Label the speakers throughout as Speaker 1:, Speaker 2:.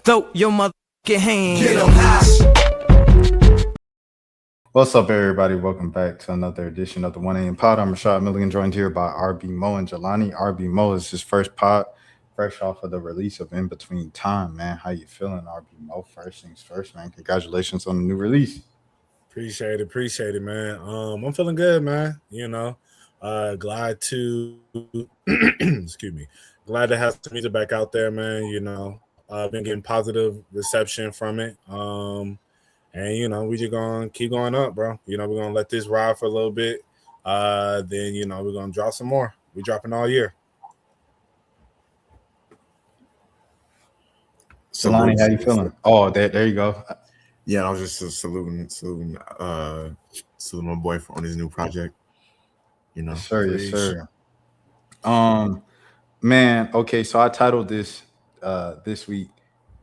Speaker 1: Throw your motherfucking hands. Get 'em high.
Speaker 2: What's up, everybody? Welcome back to another edition of the 1 a.m. Pod. I'm Rashad Milligan, joined here by RB Mo and Jelani. RB Mo is his first pod, fresh off of the release of In Between Time, man. How you feeling, RB Mo? First things first, man. Congratulations on the new release.
Speaker 3: Appreciate it, man. I'm feeling good, man. Glad to excuse me. Glad to have some music back out there, man. I've been getting positive reception from it. And we just gonna keep going up, bro. We're gonna let this ride for a little bit. Then we're gonna drop some more. We're dropping all year.
Speaker 2: Jelani, how you feeling? Oh, there you go.
Speaker 4: Yeah, I was just saluting my boy on his new project.
Speaker 2: Yes, sir. Man, okay, so I titled this this week,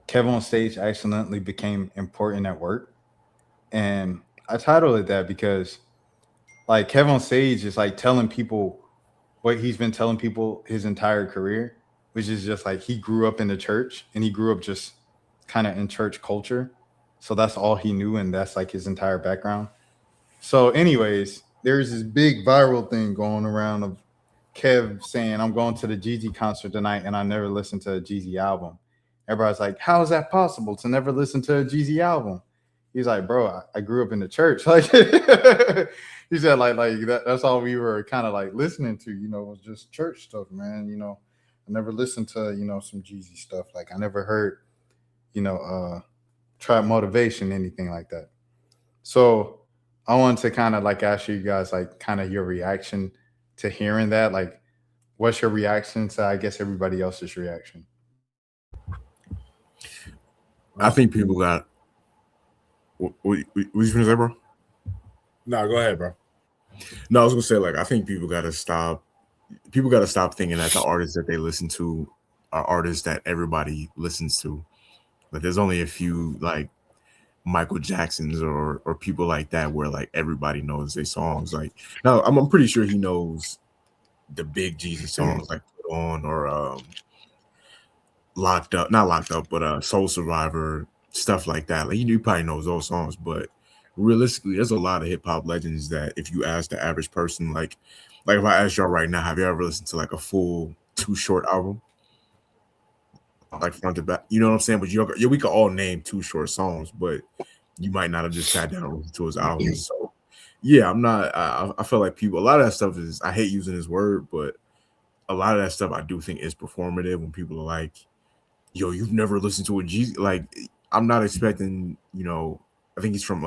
Speaker 2: Kev on Stage Accidentally Became Important at Work. And I titled it that because like Kev on Stage is like telling people what he's been telling people his entire career, which is just like he grew up in the church and he grew up just kind of in church culture. So that's all he knew, and that's like his entire background. So, anyways, there's this big viral thing going around of Kev saying, I'm going to the Jeezy concert tonight and I never listened to a Jeezy album. Everybody's like, how is that possible to never listen to a Jeezy album? He's like, bro, I grew up in the church. Like he said, like that's all we were kind of like listening to, was just church stuff, man. I never listened to, some Jeezy stuff. Like I never heard, Trap Motivation, anything like that. So I wanted to kind of like ask you guys like kind of your reaction to hearing that. Like, what's your reaction to, I guess, everybody else's reaction?
Speaker 4: I think people got. What you gonna say, bro?
Speaker 3: No, go ahead, bro.
Speaker 4: No, I was gonna say like I think people gotta stop. People gotta stop thinking that the artists that they listen to are artists that everybody listens to. Like, there's only a few like Michael Jacksons or people like that where like everybody knows their songs. Like, now I'm pretty sure he knows the big Jeezy songs like Put On or Locked Up, not Locked Up, but Soul Survivor, stuff like that. Like you probably knows those songs, but realistically, there's a lot of hip hop legends that if you ask the average person, like if I ask y'all right now, have you ever listened to like a full Too Short album? Like front to back, you know what I'm saying? But we could all name Too Short songs, but you might not have just sat down and listened to his albums. So yeah, I'm not. I feel like people. A lot of that stuff is. I hate using this word, but a lot of that stuff I do think is performative. When people are like, "Yo, you've never listened to a Jeezy," like I'm not expecting. I think he's from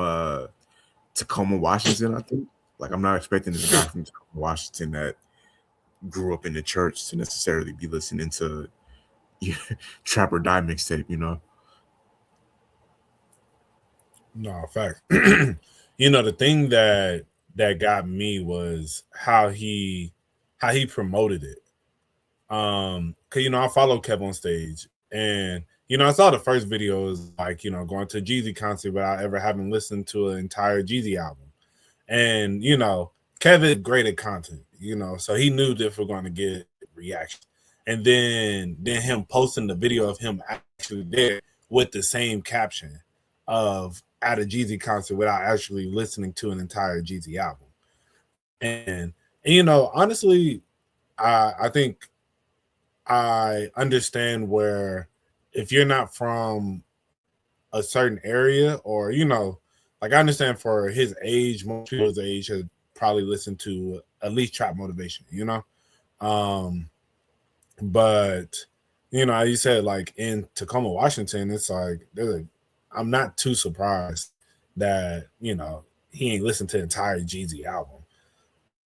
Speaker 4: Tacoma, Washington. I think. Like I'm not expecting this guy from Tacoma, Washington that grew up in the church to necessarily be listening to Trapper Die mixtape,
Speaker 3: No, fact. The thing that got me was how he promoted it. Cause I follow Kev on Stage, and I saw the first video is like going to a Jeezy concert without ever having listened to an entire Jeezy album, and Kev is great at content, so he knew that we're going to get reaction. And then him posting the video of him actually there with the same caption of at a Jeezy concert without actually listening to an entire Jeezy album. And honestly, I think I understand where if you're not from a certain area or, like I understand for his age, most people's age have probably listened to at least Trap Motivation, But you said like in Tacoma, Washington, it's like I'm not too surprised that he ain't listened to the entire Jeezy album.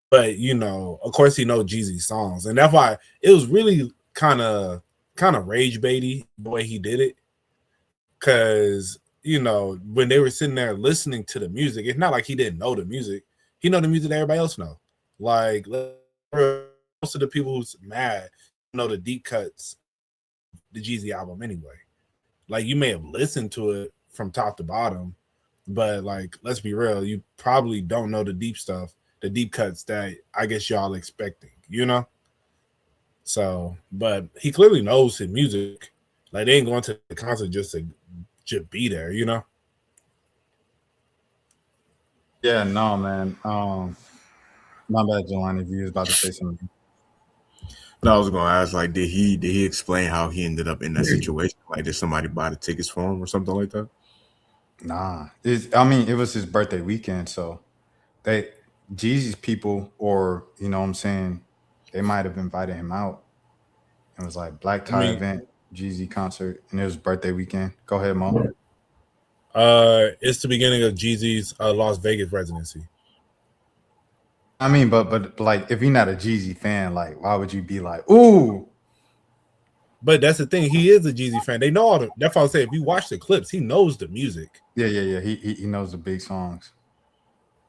Speaker 3: But of course he knows Jeezy songs, and that's why it was really kind of rage baity the way he did it. Cause when they were sitting there listening to the music, it's not like he didn't know the music. He know the music that everybody else know. Like most of the people who's mad know the deep cuts, the Jeezy album anyway. Like you may have listened to it from top to bottom, but like let's be real, you probably don't know the deep stuff, the deep cuts that I guess y'all expecting, So, but he clearly knows his music. Like they ain't going to the concert just to be there, you know.
Speaker 2: Yeah, no, man. My bad, Jelani, if you was about to say something.
Speaker 4: No, I was gonna ask, like, did he explain how he ended up in that situation? Like, did somebody buy the tickets for him or something like that?
Speaker 2: Nah, I mean, it was his birthday weekend, so they Jeezy's people, or you know what I'm saying, they might have invited him out. It was like black
Speaker 3: I
Speaker 2: tie
Speaker 3: mean,
Speaker 2: event, Jeezy concert, and it was birthday weekend. Go ahead, Mo.
Speaker 3: it's the beginning of Jeezy's Las Vegas residency.
Speaker 2: I mean, but like, if you're not a Jeezy fan, like, why would you be like, ooh?
Speaker 3: But that's the thing. He is a Jeezy fan. They know all the. That's why I say if you watch the clips, he knows the music.
Speaker 2: Yeah. He knows the big songs.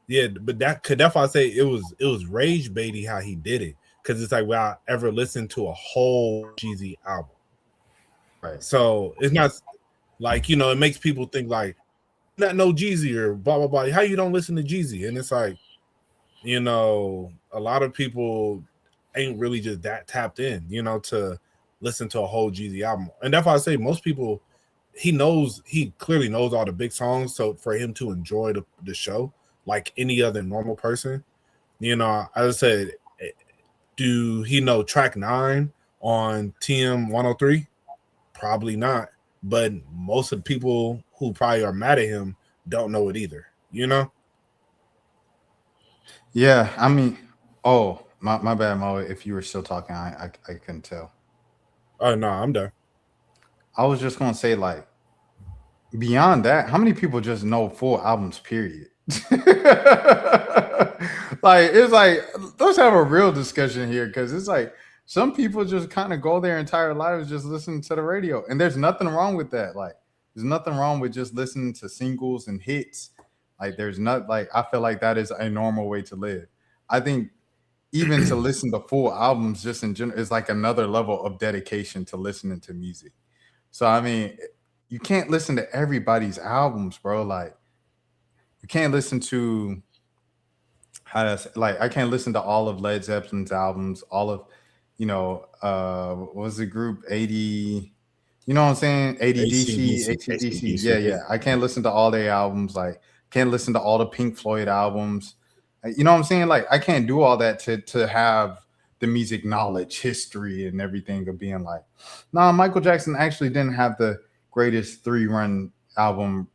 Speaker 3: Yeah, but that's why I say it was rage baity how he did it, because it's like without ever listened to a whole Jeezy album.
Speaker 2: Right.
Speaker 3: So it's not like, you know, it makes people think like not no Jeezy or blah blah blah. How you don't listen to Jeezy? And it's like, you know, a lot of people ain't really just that tapped in, you know, to listen to a whole Jeezy album. And that's why I say most people, he clearly knows all the big songs. So for him to enjoy the show like any other normal person, you know, as I said, do he know track 9 on TM 103? Probably not. But most of the people who probably are mad at him don't know it either, you know?
Speaker 2: Yeah, I mean, oh, my bad, Mo. If you were still talking, I couldn't tell.
Speaker 3: Oh no, I'm done.
Speaker 2: I was just gonna say, like, beyond that, how many people just know full albums? Period. Like, it's like, let's have a real discussion here, because it's like some people just kind of go their entire lives just listening to the radio, and there's nothing wrong with that. Like, there's nothing wrong with just listening to singles and hits. Like, there's not, like, I feel like that is a normal way to live. I think even to listen to full albums just in general is like another level of dedication to listening to music. So I mean, you can't listen to everybody's albums, bro. Like, you can't listen to like, I can't listen to all of Led Zeppelin's albums, all of, what was the group 80, you know what I'm saying? ADDC,
Speaker 3: ACDC.
Speaker 2: ACDC.
Speaker 4: ACDC.
Speaker 2: Yeah. I can't listen to all their albums. Like, can't listen to all the Pink Floyd albums. You know what I'm saying? Like, I can't do all that to have the music knowledge, history, and everything of being like, nah, Michael Jackson actually didn't have the greatest 3-run album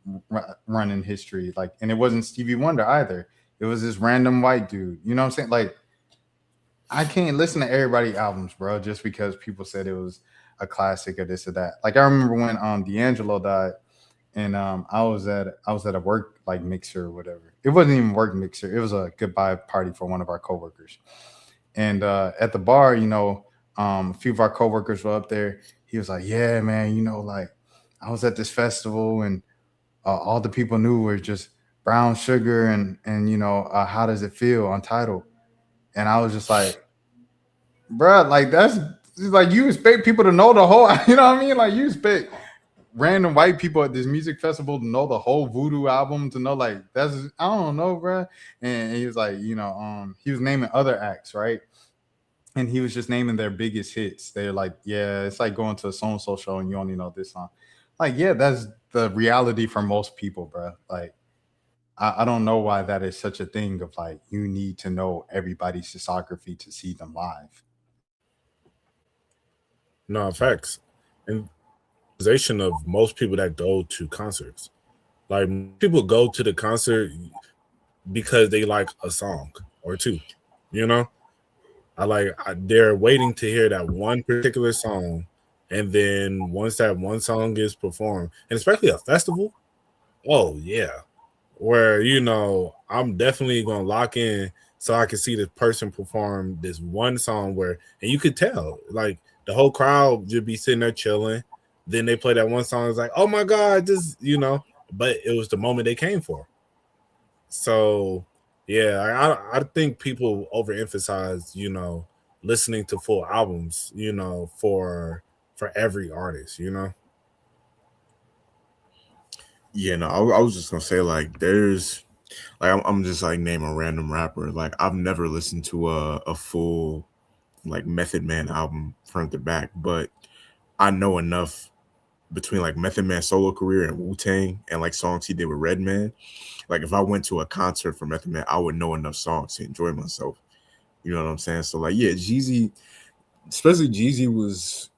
Speaker 2: run in history. Like, and it wasn't Stevie Wonder either. It was this random white dude. You know what I'm saying? Like, I can't listen to everybody's albums, bro, just because people said it was a classic or this or that. Like, I remember when D'Angelo died, and I was at a work, like, mixer or whatever. It wasn't even work mixer. It was a goodbye party for one of our coworkers. And at the bar, a few of our coworkers were up there. He was like, "Yeah, man, like, I was at this festival, and all the people knew were just Brown Sugar and How Does It Feel, Untitled." And I was just like, "Bruh, like, that's like, you expect people to know the whole, you know what I mean? Like, you expect random white people at this music festival to know the whole Voodoo album, to know, like, that's, I don't know, bruh." And he was like, he was naming other acts, right? And he was just naming their biggest hits. They're like, "Yeah, it's like going to a so-and-so show and you only know this song." Like, yeah, that's the reality for most people, bro. Like, I don't know why that is such a thing of, like, you need to know everybody's discography to see them live.
Speaker 3: No facts. And realization of most people that go to concerts. Like people go to the concert because they like a song or two, you know? They're waiting to hear that one particular song, and then once that one song is performed, and especially a festival, oh yeah, where I'm definitely gonna lock in so I can see the person perform this one song and you could tell like the whole crowd just be sitting there chilling. Then they play that one song, it's like, oh my god, but it was the moment they came for. So yeah, I think people overemphasize, listening to full albums, for every artist,
Speaker 4: Yeah, no, I was just gonna say, like, there's like, I'm just like name a random rapper. Like, I've never listened to a full, like, Method Man album front to back, but I know enough between like Method Man solo career and Wu Tang and like songs he did with Redman. Like if I went to a concert for Method Man, I would know enough songs to enjoy myself. You know what I'm saying? So like, yeah, Jeezy, especially Jeezy was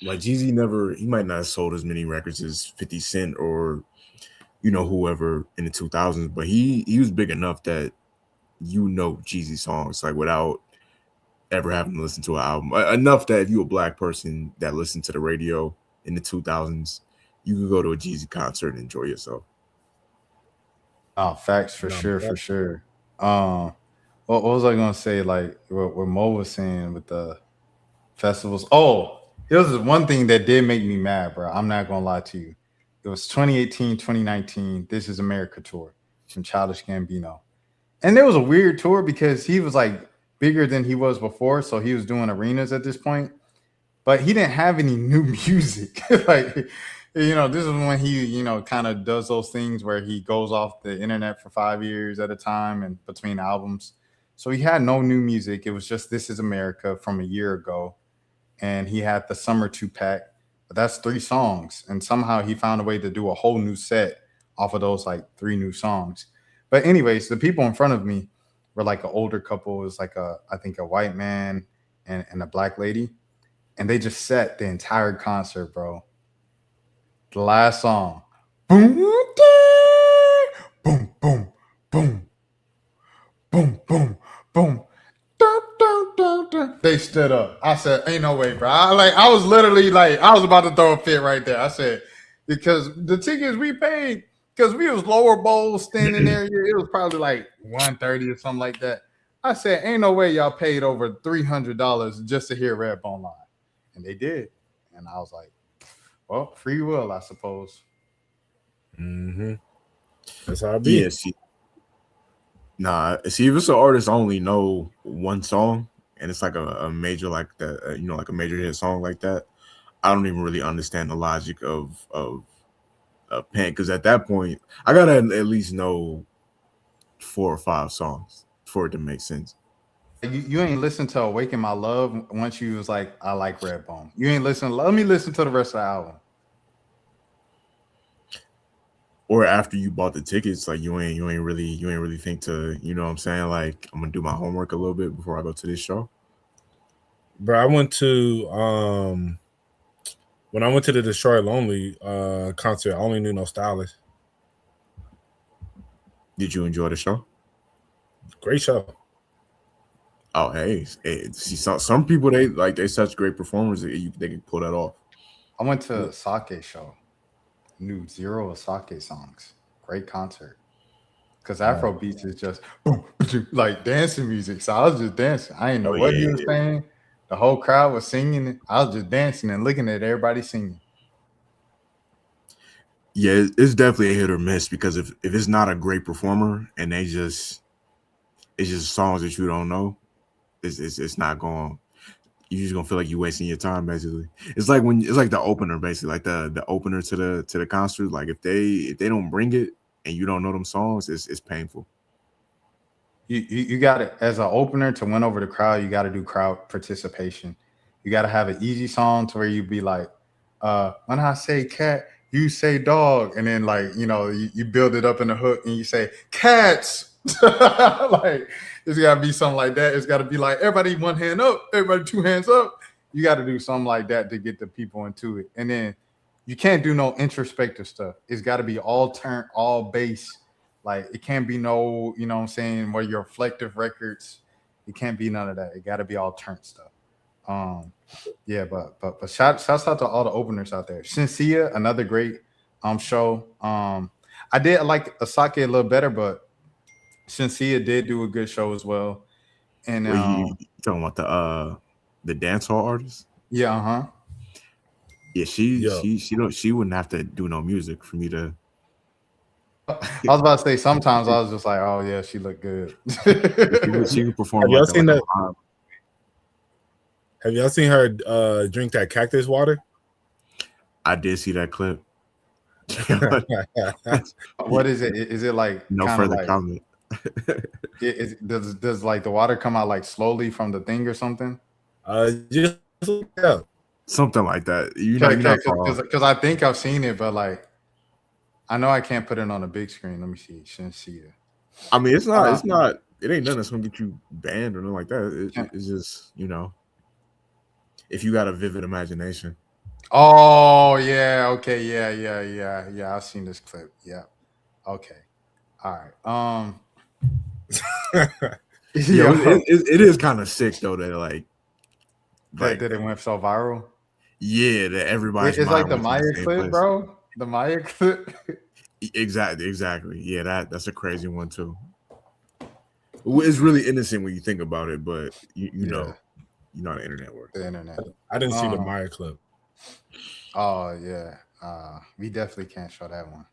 Speaker 4: like Jeezy never. He might not have sold as many records as 50 Cent or whoever in the 2000s, but he was big enough that Jeezy songs like without ever having to listen to an album. Enough that if you a black person that listened to the radio in the 2000s, you could go to a Jeezy concert and enjoy yourself.
Speaker 2: Oh, facts for
Speaker 3: No,
Speaker 2: sure, for sure. What was I gonna say? Like what Mo was saying with the festivals. Oh, it was one thing that did make me mad, bro. I'm not gonna lie to you. It was 2018, 2019. This is America tour from Childish Gambino. And there was a weird tour because he was like bigger than he was before. So he was doing arenas at this point, but he didn't have any new music. Like, this is when he, kind of does those things where he goes off the internet for 5 years at a time and between albums. So he had no new music. It was just This Is America from a year ago. And he had the Summer 2-pack. But that's 3 songs. And somehow he found a way to do a whole new set off of those like 3 new songs. But anyways, the people in front of me were like an older couple. It was like I think a white man and a black lady. And they just set the entire concert, bro. The last song. Boom, boom, boom, boom, boom, boom, boom. Dun, dun, dun, dun. They stood up. I said, "Ain't no way, bro." I was literally like, I was about to throw a fit right there. I said, because the tickets we paid, because we was lower bowl standing there, it was probably like 130 or something like that. I said, "Ain't no way y'all paid over $300 just to hear Redbone live," and they did. And I was like, "Well, free will, I suppose."
Speaker 3: Mm-hmm. That's how it be.
Speaker 4: Yeah, see, if it's an artist I only know one song and it's like a major like that, like a major hit song like that, I don't even really understand the logic of paying, because at that point I gotta at least know 4 or 5 songs for it to make sense.
Speaker 2: You ain't listened to "Awaken My Love" once you was like, "I like Redbone." You ain't listen. Let me listen to the rest of the album.
Speaker 4: Or after you bought the tickets, like you ain't really think to, what I'm saying, like I'm gonna do my homework a little bit before I go to this show.
Speaker 3: Bro, I went to when I went to the Destroy Lonely concert, I only knew No Stylist.
Speaker 4: Did you enjoy the show?
Speaker 3: Great show.
Speaker 4: Oh, hey, see, some people they such great performers that they can pull that off.
Speaker 2: I went to Sake show. Knew 0 Sake songs. Great concert. Because Afro beats is just boom, like dancing music. So I was just dancing. I didn't know what he was saying. The whole crowd was singing. I was just dancing and looking at everybody singing.
Speaker 4: Yeah, it's definitely a hit or miss, because if it's not a great performer and it's just songs that you don't know, it's not going. You're just gonna feel like you're wasting your time. Basically, it's like the opener, basically, like the opener to the concert. Like if they don't bring it and you don't know them songs, it's painful.
Speaker 2: You got it as an opener to win over the crowd. You got to do crowd participation. You got to have an easy song to where you be like, when I say cat, you say dog, and then like you build it up in the hook and you say cats. Like it's got to be something like that. It's got to be like everybody 1 hand up, everybody 2 hands up. You got to do something like that to get the people into it, and then you can't do no introspective stuff. It's got to be all turn, all bass. Like it can't be no, what I'm saying, where your reflective records. It can't be none of that. It got to be all turn stuff. Yeah, but shouts out to all the openers out there. Sincere, another great show. I did like Asake a little better, but Sincere did do a good show as well. And
Speaker 4: you talking about the dance hall artist?
Speaker 2: Yeah,
Speaker 4: yeah, she wouldn't have to do no music for me to.
Speaker 2: I was about to say sometimes I was just like, oh yeah, she looked good.
Speaker 4: She could perform.
Speaker 3: Have y'all seen that? Have y'all seen her drink that cactus water?
Speaker 4: I did see that clip.
Speaker 2: What is it? Is it like
Speaker 4: no further comment?
Speaker 2: Does like the water come out like slowly from the thing or something?
Speaker 3: Just look it up.
Speaker 4: something like that. You're not far off.
Speaker 2: Because I think I've seen it, but like I know I can't put it on a big screen. Let me see. Shouldn't see it.
Speaker 4: I mean, it's not. It ain't nothing that's gonna get you banned or nothing like that. It's just if you got a vivid imagination.
Speaker 2: Oh yeah. Okay. Yeah. I've seen this clip. Yeah. Okay. All right.
Speaker 4: It is kind of sick though that like
Speaker 2: that it went so viral.
Speaker 4: Yeah, that everybody's.
Speaker 2: It's like the Maya clip, bro. The Maya clip.
Speaker 4: Exactly. Yeah, that's a crazy one too. It's really innocent when you think about it, but you know the internet works.
Speaker 2: The internet.
Speaker 3: I didn't see the Maya clip.
Speaker 2: Oh yeah, we definitely can't show that one.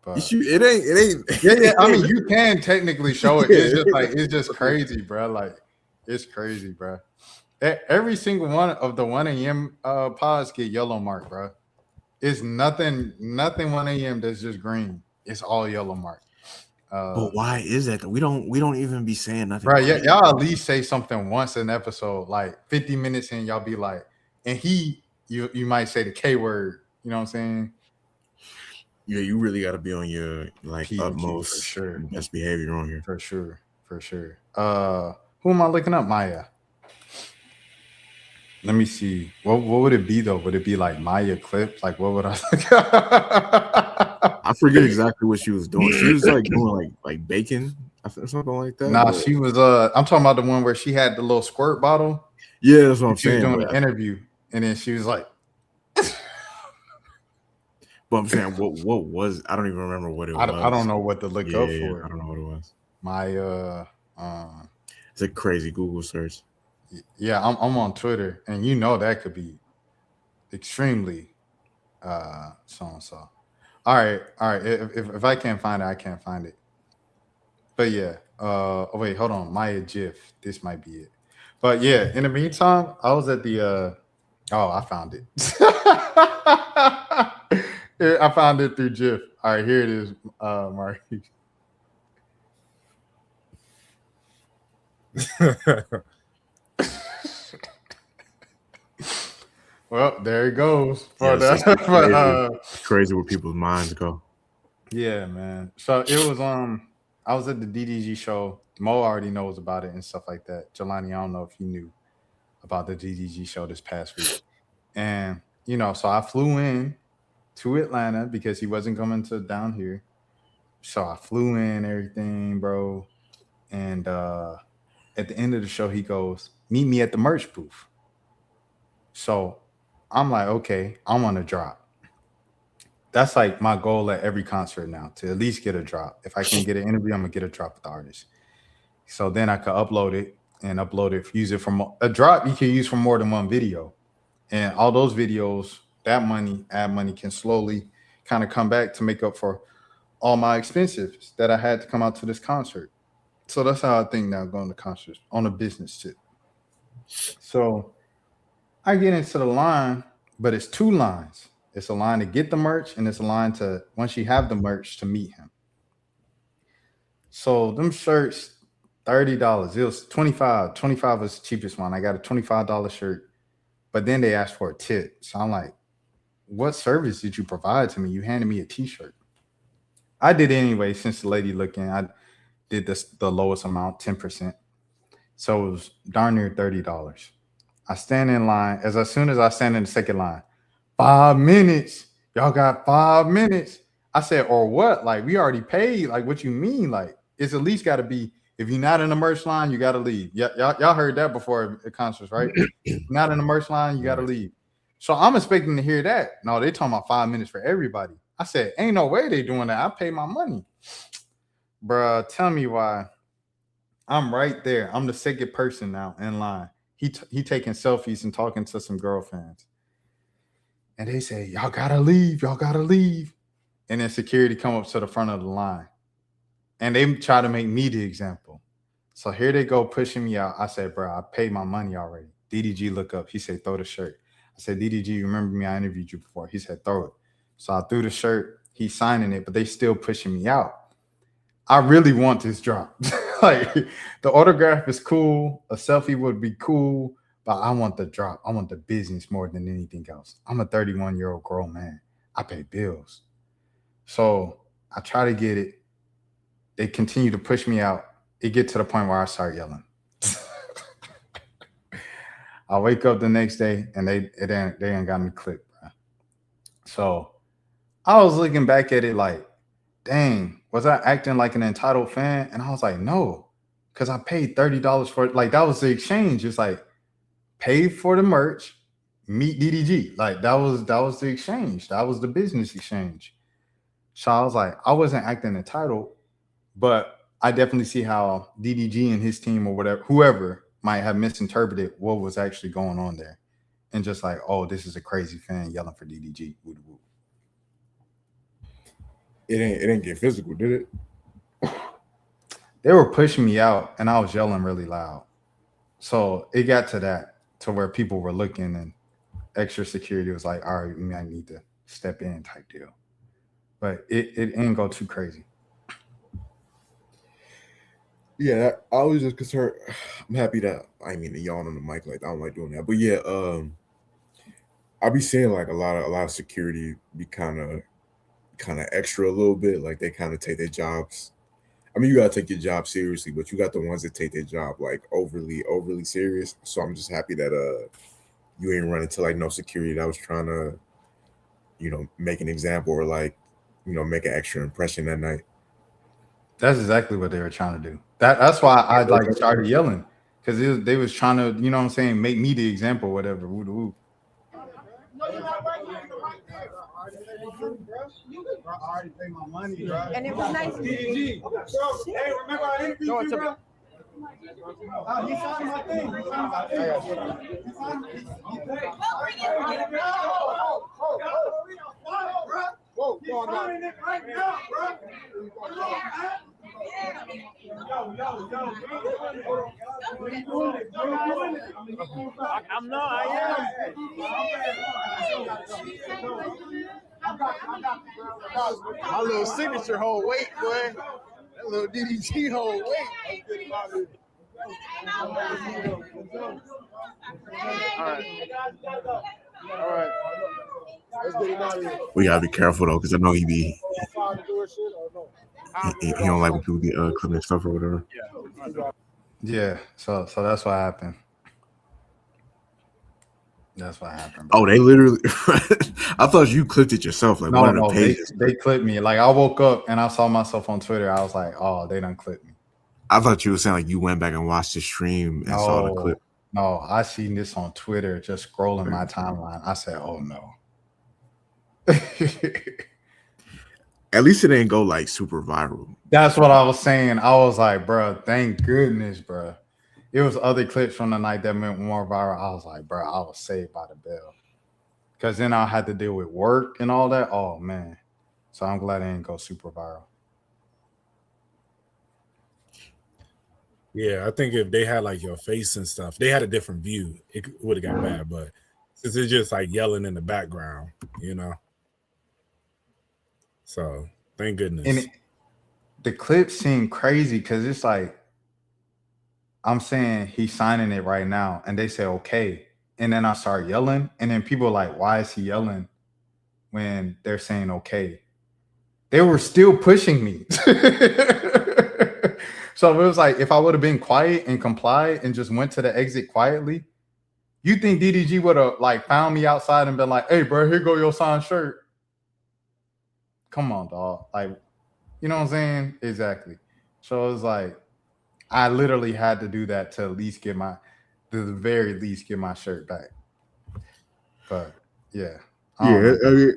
Speaker 2: But
Speaker 4: it ain't.
Speaker 2: Yeah. I mean, you can technically show it. It's just like it's just crazy, bro. Like it's crazy, bro. Every single one of the 1 a.m. pods get yellow mark, bro. It's nothing 1 a.m. that's just green. It's all yellow mark.
Speaker 4: But why is that? We don't even be saying nothing.
Speaker 2: Right? Yeah, y'all at least say something once an episode, like 50 minutes in. Y'all be like, and you might say the K word. You know what I'm saying?
Speaker 4: Yeah, you really got to be on your like utmost
Speaker 2: for sure.
Speaker 4: Best behavior on here.
Speaker 2: For sure. Who am I looking up? Maya. Let me see. What would it be though? Would it be like Maya clip? Like what would I look up?
Speaker 4: I forget exactly what she was doing. She was like doing like bacon, I think, something like that.
Speaker 2: Nah, she was I'm talking about the one where she had the little squirt bottle.
Speaker 4: Yeah, that's what I'm saying.
Speaker 2: She was doing an interview, and then she was like,
Speaker 4: but I'm saying what was I don't even remember what it was.
Speaker 2: I don't know what to look up for.
Speaker 4: I don't know what it was.
Speaker 2: Maya
Speaker 4: it's a crazy Google search.
Speaker 2: Yeah, I'm on Twitter, and that could be extremely so. All right. If I can't find it, I can't find it. But yeah. Wait, hold on. Maya GIF. This might be it. But yeah, in the meantime, I was at the I found it. I found it through GIF. All right, here it is, Marquise. Well, there it goes.
Speaker 4: Crazy where people's minds go.
Speaker 2: Yeah, man. So it was I was at the DDG show. Mo already knows about it and stuff like that. Jelani, I don't know if you knew about the DDG show this past week. And so I flew in to Atlanta because he wasn't coming to down here. So I flew in, everything, bro. And at the end of the show, he goes, "Meet me at the merch booth." So I'm like, okay, I want to drop. That's like my goal at every concert now, to at least get a drop. If I can get an interview, I'm gonna get a drop with the artist. So then I could upload it, use it from a drop you can use for more than one video. And all those videos, ad money can slowly kind of come back to make up for all my expenses that I had to come out to this concert. So that's how I think now, going to concerts on a business tip. So I get into the line, but it's 2 lines. It's a line to get the merch, and it's a line to, once you have the merch, to meet him. So them shirts, $30. It was $25. $25 was the cheapest one. I got a $25 shirt, but then they asked for a tip. So I'm like, what service did you provide to me? You handed me a t-shirt. I did it anyway, since the lady looking. I did the lowest amount, 10%. So it was darn near $30. I stand in line. As soon as I stand in the second line, 5 minutes. Y'all got 5 minutes. I said, or what? Like, we already paid. Like, what you mean? Like, it's at least got to be, if you're not in the merch line, you got to leave. Y'all heard that before at concerts, right? Not in the merch line, you got to leave. So I'm expecting to hear that. No, they talking about 5 minutes for everybody. I said, ain't no way they doing that. I pay my money. Bruh, tell me why. I'm right there. I'm the second person now in line. He taking selfies and talking to some girlfriends. And they say, y'all gotta leave. Y'all gotta leave. And then security come up to the front of the line. And they try to make me the example. So here they go pushing me out. I said, bro, I paid my money already. DDG look up. He said, throw the shirt. I said, DDG, you remember me? I interviewed you before. He said, throw it. So I threw the shirt. He's signing it, but they still pushing me out. I really want this drop. Like, the autograph is cool. A selfie would be cool. but I want the drop. I want the business more than anything else. I'm a 31-year-old grown man. I pay bills. So I try to get it. They continue to push me out. It get to the point where I start yelling. I wake up the next day and they ain't got me clipped, bro. So I was looking back at it like, dang, was I acting like an entitled fan? And I was like, no, because I paid $30 for it. Like that was the exchange. It's like pay for the merch, meet DDG. Like that was the exchange. That was the business exchange. So I was like, I wasn't acting entitled, but I definitely see how DDG and his team or whatever, whoever might have misinterpreted what was actually going on there. And just like, oh, this is a crazy fan yelling for DDG. Woo woo.
Speaker 5: It didn't get physical, did it?
Speaker 2: They were pushing me out and I was yelling really loud. So it got to that, to where people were looking and extra security was like, all right, we might need to step in type deal. But it didn't go too crazy.
Speaker 5: Yeah, I was just concerned. I'm happy that I mean to yawn on the mic, like I don't like doing that. But yeah, I be seeing like a lot of security be kind of extra a little bit. Like they kind of take their jobs. I mean, you gotta take your job seriously, but you got the ones that take their job like overly serious. So I'm just happy that you ain't run into like no security that was trying to, make an example or like, make an extra impression that night.
Speaker 2: That's exactly what they were trying to do. That's why I like started yelling, because they was trying to, you know what I'm saying, make me the example, whatever. Woo woo.
Speaker 6: And it was nice. DDG. Hey, remember I interviewed you, bro? He signed my thing. He signed my thing. Whoa, signing it right now, bro. I'm not. I am. My little signature hold weight, boy. That little DDG hold weight. All right. Let's get him out of here.
Speaker 4: We gotta be careful though, because I know he don't like when people get clipping stuff or whatever.
Speaker 2: Yeah. So that's what happened. That's what happened.
Speaker 4: Oh, they literally. I thought you clipped it yourself. Like one of the pages.
Speaker 2: They clipped me. Like I woke up and I saw myself on Twitter. I was like, oh, they done clipped me.
Speaker 4: I thought you were saying like you went back and watched the stream and saw the clip.
Speaker 2: No, I seen this on Twitter, just scrolling my timeline. I said, oh no.
Speaker 4: At least it didn't go like super viral.
Speaker 2: That's what I was saying. I was like, bro, thank goodness, bro. It was other clips from the night that went more viral. I was like, bro, I was saved by the bell. Because then I had to deal with work and all that. Oh, man. So I'm glad it didn't go super viral.
Speaker 3: Yeah, I think if they had like your face and stuff, they had a different view. It would have got bad, but since it's just like yelling in the background, So thank goodness.
Speaker 2: And the clip seemed crazy because it's like, I'm saying he's signing it right now, and they say okay, and then I start yelling, and then people are like, why is he yelling when they're saying okay? They were still pushing me. So it was like, if I would have been quiet and complied and just went to the exit quietly, you think DDG would have like found me outside and been like, hey bro, here go your signed shirt. Come on, dog. Like, you know what I'm saying? Exactly. So it was like, I literally had to do that to at least get the very least get my shirt back. But yeah.
Speaker 4: I mean,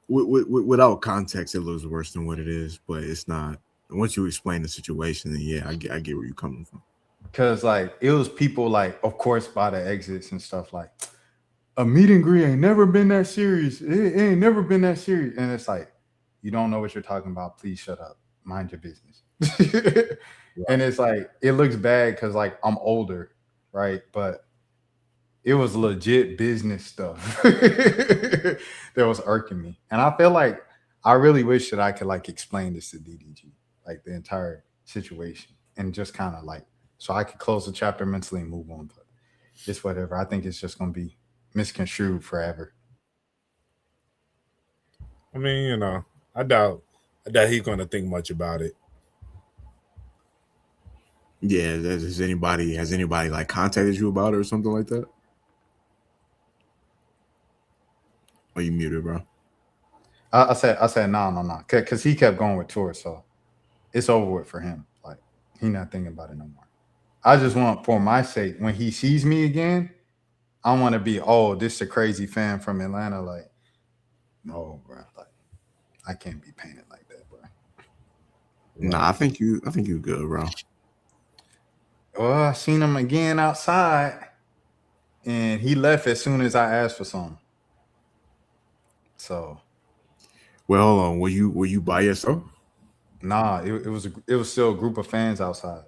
Speaker 4: without context, it looks worse than what it is, but it's not. Once you explain the situation, then yeah, I get where you're coming from.
Speaker 2: Because like it was people like, of course, by the exits and stuff, like a meet and greet ain't never been that serious. It ain't never been that serious. And it's like, you don't know what you're talking about. Please shut up. Mind your business. And it's like, it looks bad because like I'm older, right? But it was legit business stuff that was irking me. And I feel like I really wish that I could like explain this to DDG, like the entire situation, and just kind of like, so I could close the chapter mentally and move on. But it's whatever. I think it's just gonna be misconstrued forever.
Speaker 3: I mean, you know, I doubt he's gonna think much about it.
Speaker 4: Yeah, has anybody like contacted you about it or something like that? Are you muted, bro?
Speaker 2: I said no, because he kept going with tours, so it's over with for him. Like he not thinking about it no more. I just want, for my sake, when he sees me again, I want to be, oh, this is a crazy fan from Atlanta. Like, no, bro, like I can't be painted like that, bro.
Speaker 4: Nah, I think you good, bro.
Speaker 2: Well, I seen him again outside, and he left as soon as I asked for some. So,
Speaker 4: Well, hold on. Were you by yourself?
Speaker 2: nah, it was still a group of fans outside,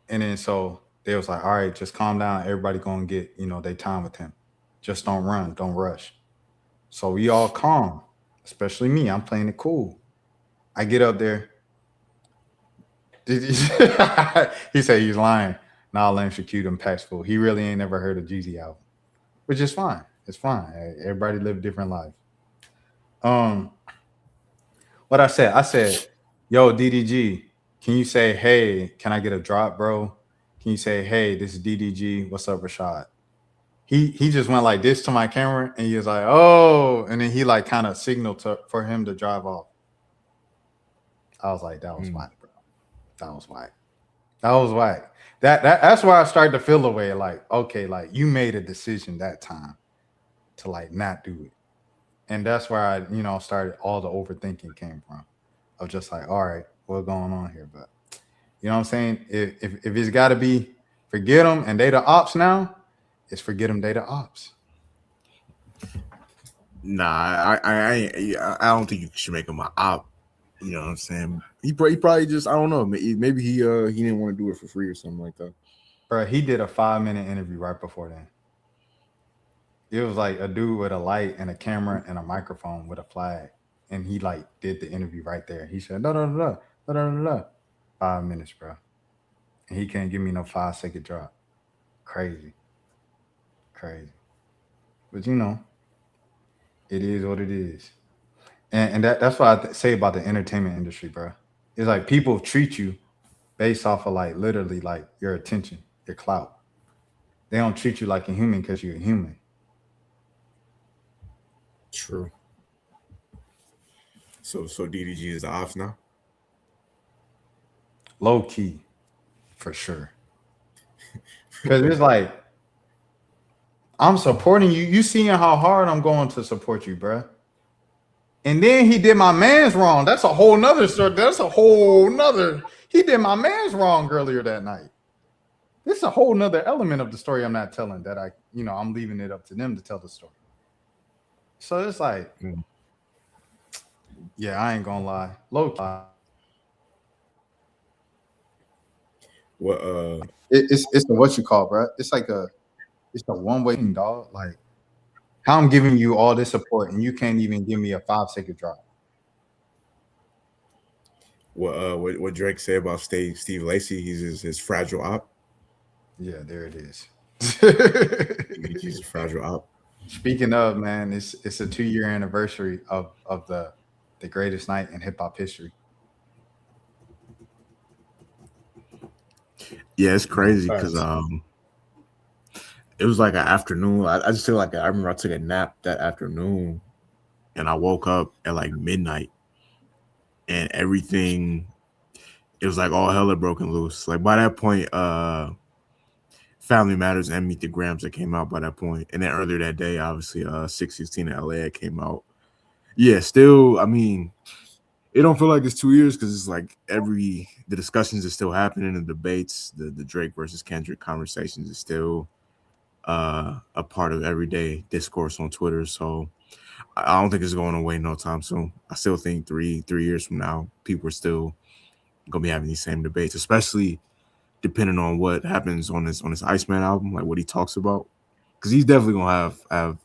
Speaker 2: and then so they was like, all right, just calm down. Everybody gonna get their time with him. Just don't run, don't rush. So we all calm, especially me. I'm playing it cool. I get up there. He said he's lying. Nah, Lame Shaquille impactful. He really ain't never heard of Jeezy album, which is fine. It's fine. Everybody live different lives. What I said, yo, DDG, can you say, hey, can I get a drop, bro? Can you say, hey, this is DDG. What's up, Rashad? He just went like this to my camera, and he was like, oh, and then he like kind of signaled for him to drive off. I was like, that was whack, bro. That was whack. That was whack. That's where I started to feel the way, like, okay, like you made a decision that time to like not do it. And that's where I started all the overthinking came from. Of just like, all right, what's going on here? But you know what I'm saying? If it's gotta be forget them and they the ops now, it's forget them, they the ops.
Speaker 4: Nah, I don't think you should make him an op. You know what I'm saying? He probably just, I don't know. Maybe he didn't want to do it for free or something like that.
Speaker 2: Bro, he did a 5-minute interview right before then. It was like a dude with a light and a camera and a microphone with a flag, and he like did the interview right there. He said, no, 5 minutes, bro, and he can't give me no 5-second drop. Crazy. But it is what it is. And that's what I say about the entertainment industry, bro. It's like people treat you based off of like literally like your attention, your clout. They don't treat you like a human because you're a human.
Speaker 3: True.
Speaker 5: So DDG is the ops now.
Speaker 2: Low key, for sure. Because it's like I'm supporting you. You seeing how hard I'm going to support you, bro. And then he did my man's wrong. That's a whole nother story. He did my man's wrong earlier that night. This is a whole nother element of the story I'm not telling that I'm leaving it up to them to tell the story. So it's like, yeah, I ain't gonna lie. Low key.
Speaker 5: What
Speaker 2: It's the what you call, bro. It's a one-way thing, dog. Like, how I'm giving you all this support and you can't even give me a 5-second drop.
Speaker 5: what Drake said about Steve Lacy? He's his fragile op.
Speaker 2: Yeah, there it is.
Speaker 5: He's a fragile op.
Speaker 2: Speaking of, man, it's a 2-year anniversary of the greatest night in hip hop history.
Speaker 4: Yeah, it's crazy because it was like an afternoon. I just feel like I remember I took a nap that afternoon, and I woke up at like midnight, and everything. It was like all hell had broken loose. Like by that point, Family Matters and Meet the Grams that came out by that point, and then earlier that day, obviously, 616 in LA came out. Yeah, still, I mean, it don't feel like it's 2 years because it's like the discussions are still happening, the debates, the Drake versus Kendrick conversations is still a part of everyday discourse on Twitter. So I don't think it's going away no time soon. I still think 3 years from now, people are still gonna be having these same debates, especially depending on what happens on this Iceman album, like what he talks about, because he's definitely gonna have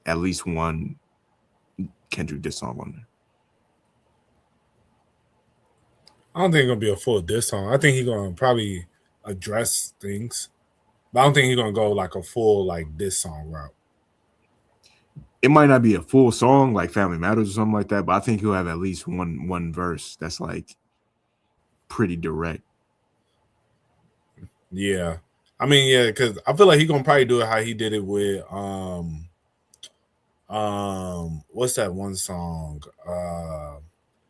Speaker 4: at least one Kendrick diss song on there.
Speaker 3: I don't think it's gonna be a full diss song. I think he's gonna probably address things. But I don't think he's gonna go like a full like this song route.
Speaker 4: It might not be a full song like Family Matters or something like that, but I think he'll have at least one verse that's like pretty direct.
Speaker 3: Yeah. I mean, yeah, because I feel like he's gonna probably do it how he did it with what's that one song?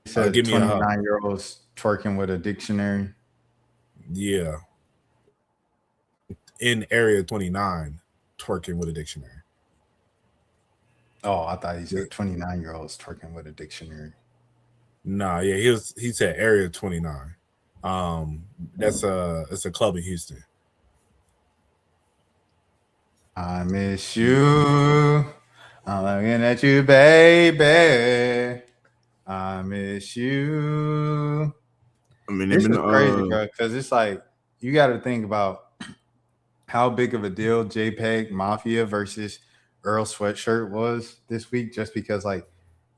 Speaker 2: He said
Speaker 3: Give Me a Hug.
Speaker 2: 29-year-olds twerking with a dictionary.
Speaker 3: Yeah. In Area 29, twerking with a dictionary.
Speaker 2: Oh, I thought he said 29-year-olds twerking with a dictionary.
Speaker 3: Nah, yeah, he said Area 29. It's a club in Houston.
Speaker 2: I miss you. I'm looking at you, baby. I miss you.
Speaker 4: I mean,
Speaker 2: This is crazy, bro, because it's like you got to think about how big of a deal JPEG Mafia versus Earl Sweatshirt was this week, just because like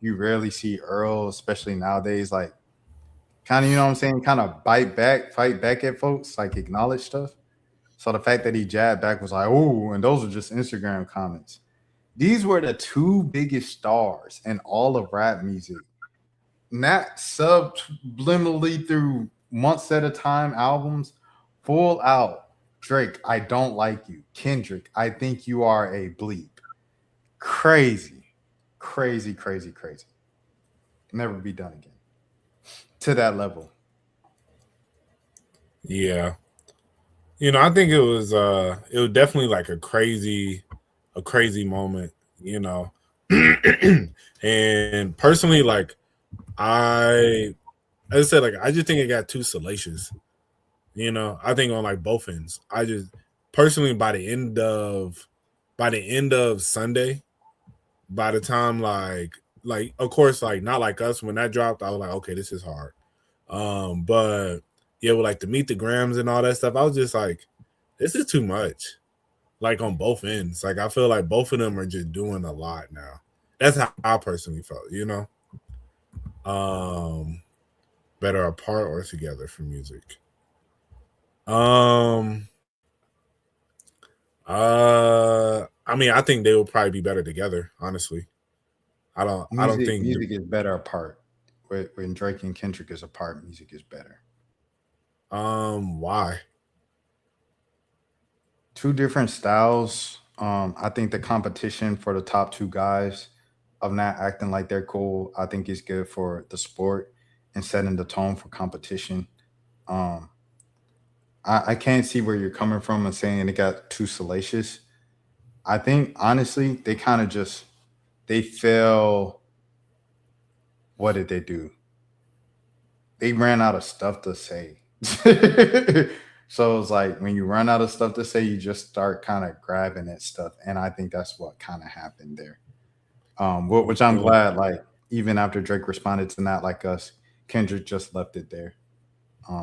Speaker 2: you rarely see Earl, especially nowadays, like kind of, you know what I'm saying, kind of fight back at folks, like acknowledge stuff. So the fact that he jabbed back was like, oh, and those are just Instagram comments. These were the two biggest stars in all of rap music. Not subliminally through months at a time albums, full out. Drake, I don't like you. Kendrick, I think you are a bleep. Crazy, crazy, crazy, crazy. Never be done again. To that level.
Speaker 3: Yeah. You know, I think it was definitely like a crazy moment, you know. And personally, like as I said, like I just think it got too salacious. You know, I think on like both ends. I just personally by the end of Sunday, by the time like of course like not like us when that dropped, I was like, okay, this is hard. But yeah, with like the Meet the Grams and all that stuff, I was just like, this is too much. Like on both ends. Like I feel like both of them are just doing a lot now. That's how I personally felt, you know. Better apart or together for music. I mean, I think they will probably be better together, honestly. I don't think
Speaker 2: music is better apart. When Drake and Kendrick is apart, music is better.
Speaker 3: Why?
Speaker 2: Two different styles. I think the competition for the top two guys of not acting like they're cool, I think is good for the sport and setting the tone for competition. Um, I can't see where you're coming from and saying it got too salacious. I think honestly, they kind of just they fell. What did they do? They ran out of stuff to say. So it's like when you run out of stuff to say, you just start kind of grabbing at stuff, and I think that's what kind of happened there. Which I'm glad. Like even after Drake responded to "Not Like Us," Kendrick just left it there,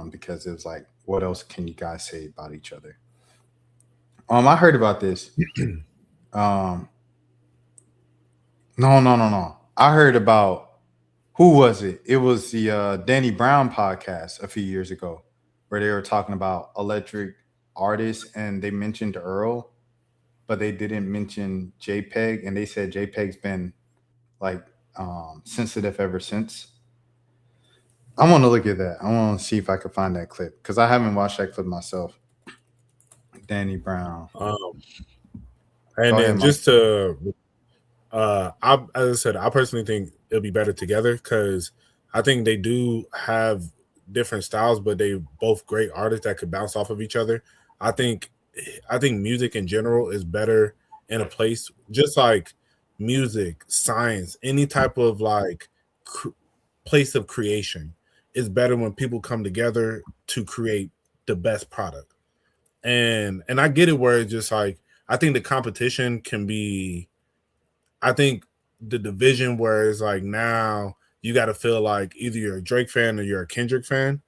Speaker 2: because it was like, what else can you guys say about each other? I heard about this. Um, no. I heard about who was it? It was the Danny Brown podcast a few years ago, where they were talking about electric artists, and they mentioned Earl, but they didn't mention JPEG, and they said JPEG's been like sensitive ever since. I want to look at that. I want to see if I can find that clip because I haven't watched that clip myself. Danny Brown.
Speaker 3: And
Speaker 2: Go
Speaker 3: then
Speaker 2: ahead,
Speaker 3: just to as I said, I personally think it'll be better together because I think they do have different styles, but they both great artists that could bounce off of each other. I think music in general is better in a place just like music, science, any type of like place of creation is better when people come together to create the best product. And I get it where it's just like I think the competition can be I think the division where it's like now you got to feel like either you're a Drake fan or you're a Kendrick fan.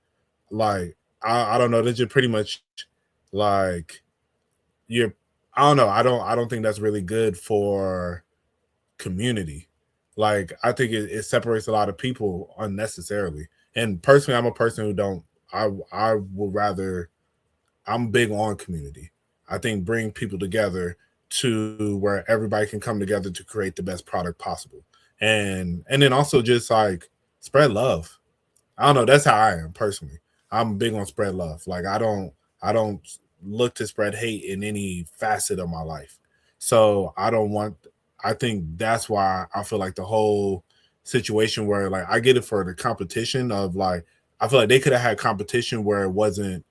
Speaker 3: Like I don't know. That's just pretty much like you're. I don't know. I don't think that's really good for community. Like I think it separates a lot of people unnecessarily. And personally, I'm a person who don't. I would rather. I'm big on community. I think bring people together to where everybody can come together to create the best product possible. And then also just like spread love. I don't know, that's how I am personally. I'm big on spread love. Like I don't look to spread hate in any facet of my life. So I think that's why I feel like the whole situation where like I get it for the competition of like I feel like they could have had competition where it wasn't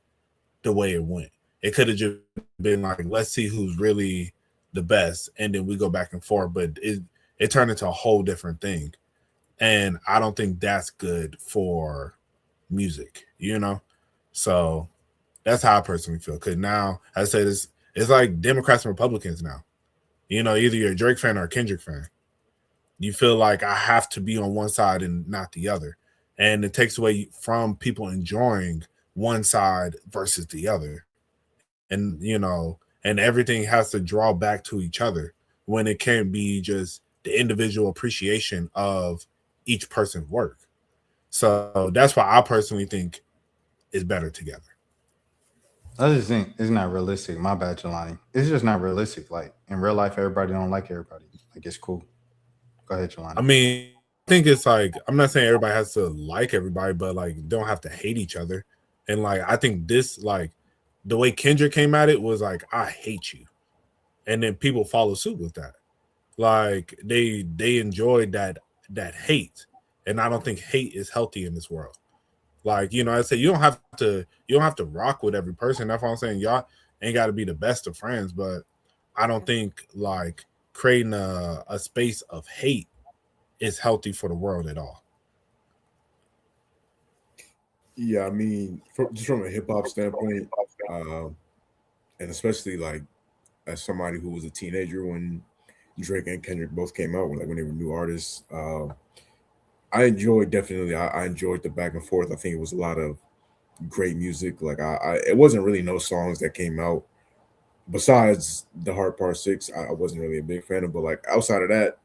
Speaker 3: the way it went. It could have just been like, let's see who's really the best, and then we go back and forth. But it turned into a whole different thing, and I don't think that's good for music, you know. So that's how I personally feel. Because now I say this, it's like Democrats and Republicans now. You know, either you're a Drake fan or a Kendrick fan. You feel like I have to be on one side and not the other, and it takes away from people enjoying one side versus the other, and and everything has to draw back to each other when it can't be just the individual appreciation of each person's work. So that's why I personally think it's better together.
Speaker 2: I just think it's not realistic. My bad, Jelani. It's just not realistic. Like in real life, everybody don't like everybody. Like it's cool. Go ahead,
Speaker 3: I
Speaker 2: Jelani.
Speaker 3: mean, I think it's like I'm not saying everybody has to like everybody, but like don't have to hate each other. And like I think this like the way Kendrick came at it was like I hate you, and then people follow suit with that. Like they enjoyed that hate, and I don't think hate is healthy in this world. Like I say you don't have to rock with every person. That's what I'm saying. Y'all ain't got to be the best of friends, but I don't think like creating a space of hate is healthy for the world at all.
Speaker 5: Yeah, I mean, just from a hip hop standpoint, um, and especially like as somebody who was a teenager when Drake and Kendrick both came out, when they were new artists, I enjoyed definitely. I enjoyed the back and forth. I think it was a lot of great music. Like it wasn't really no songs that came out besides the Heart Part Six. I wasn't really a big fan of, but like outside of that,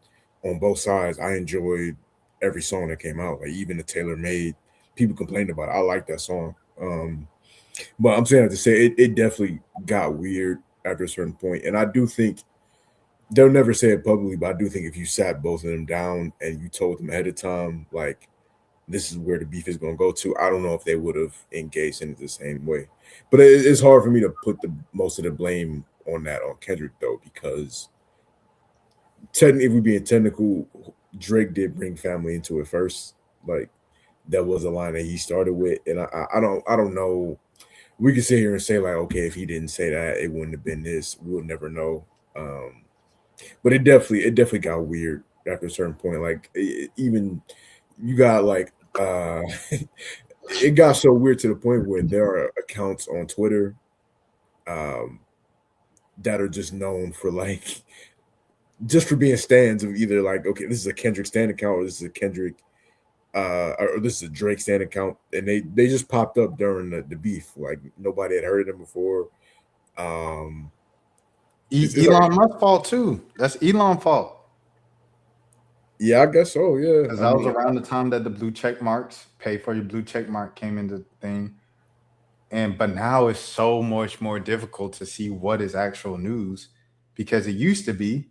Speaker 5: on both sides, I enjoyed every song that came out. Like even the Taylor Made, people complained about it. I like that song. But I'm saying to say it definitely got weird after a certain point, and I do think they'll never say it publicly, but I do think if you sat both of them down and you told them ahead of time, like this is where the beef is going to go to, I don't know if they would have engaged in it the same way. But it's hard for me to put the most of the blame on that on Kendrick though, because technically, if we're being technical, Drake did bring family into it first. Like that was a line that he started with, and I don't know. We could sit here and say like, okay, if he didn't say that, it wouldn't have been this. We'll never know. Um, but it definitely got weird after a certain point. Like even you got like it got so weird to the point where there are accounts on Twitter um that are just known for like just for being stands of either like, okay, this is a Kendrick stand account or this is a Kendrick or this is a Drake stand account, and they just popped up during the beef. Like nobody had heard of them before. Um it's like,
Speaker 2: Elon Musk fault too. That's Elon fault.
Speaker 5: yeah, I guess so. Yeah.
Speaker 2: Because
Speaker 5: I
Speaker 2: that was
Speaker 5: mean,
Speaker 2: around the time that the blue check marks, pay for your blue check mark came into thing. And but now it's so much more difficult to see what is actual news because it used to be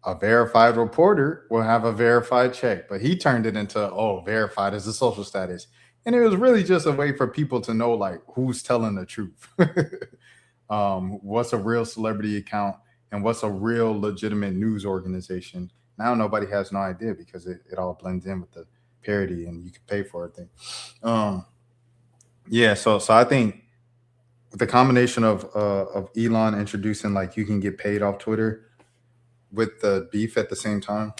Speaker 2: a verified reporter will have a verified check, but he turned it into verified as a social status. And it was really just a way for people to know like who's telling the truth. What's a real celebrity account and what's a real legitimate news organization. Now nobody has no idea because it all blends in with the parody and you can pay for it thing. Um, yeah, so I think the combination of Elon introducing like you can get paid off Twitter with the beef at the same time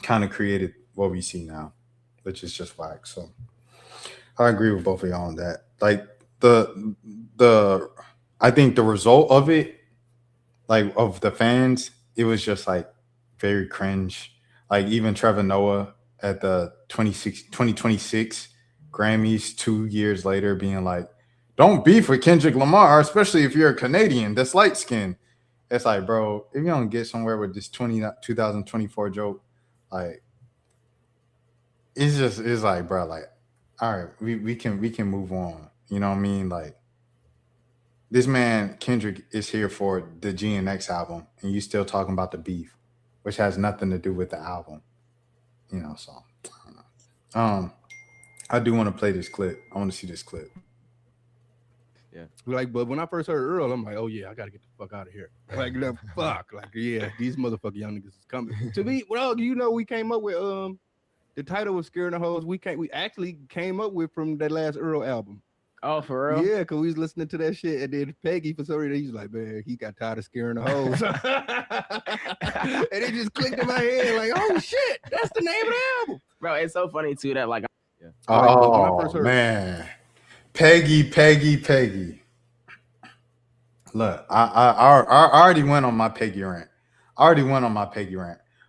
Speaker 2: kind of created what we see now, which is just whack. So I agree with both of y'all on that. Like the I think the result of it, like of the fans, it was just like very cringe. Like even Trevor Noah at the 2026 Grammys 2 years later being like, don't beef with Kendrick Lamar, especially if you're a Canadian that's light skinned. It's like, bro, if you don't get somewhere with this 2024 joke, like it's like, bro, like, all right, we can move on. You know what I mean? Like This man Kendrick is here for the GNX album, and you still talking about the beef, which has nothing to do with the album. So I don't know. I do want to play this clip. I want to see this clip.
Speaker 7: Yeah.
Speaker 8: Like, but when I first heard Earl, I'm like, oh yeah, I gotta get the fuck out of here. Like, the fuck, like, yeah, these motherfucking young niggas is coming. To me, well, we came up with the title was "Scaring the Hoes." We actually came up with from that last Earl album.
Speaker 7: Oh, for real?
Speaker 8: Yeah, because we was listening to that shit, and then Peggy for some reason he's like, man, he got tired of scaring the hoes, and it just clicked in my head, like, oh shit, that's the name of the album,
Speaker 7: bro. It's so funny too that like,
Speaker 2: yeah. Oh man, Peggy. Look, I already went on my Peggy rant.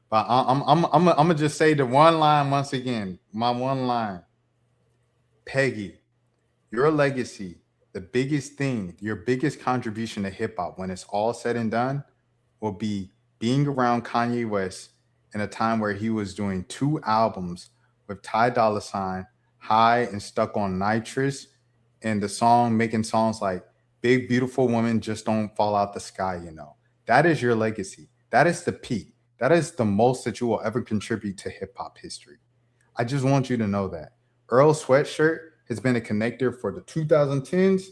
Speaker 2: But I'm gonna just say the one line once again. My one line, Peggy. Your legacy, the biggest thing, your biggest contribution to hip hop when it's all said and done will be being around Kanye West in a time where he was doing 2 albums with Ty Dolla $ign, High and Stuck on Nitrous, and making songs like Big Beautiful Woman Just Don't Fall Out the Sky, That is your legacy. That is the peak. That is the most that you will ever contribute to hip hop history. I just want you to know that. Earl Sweatshirt has been a connector for the 2010s,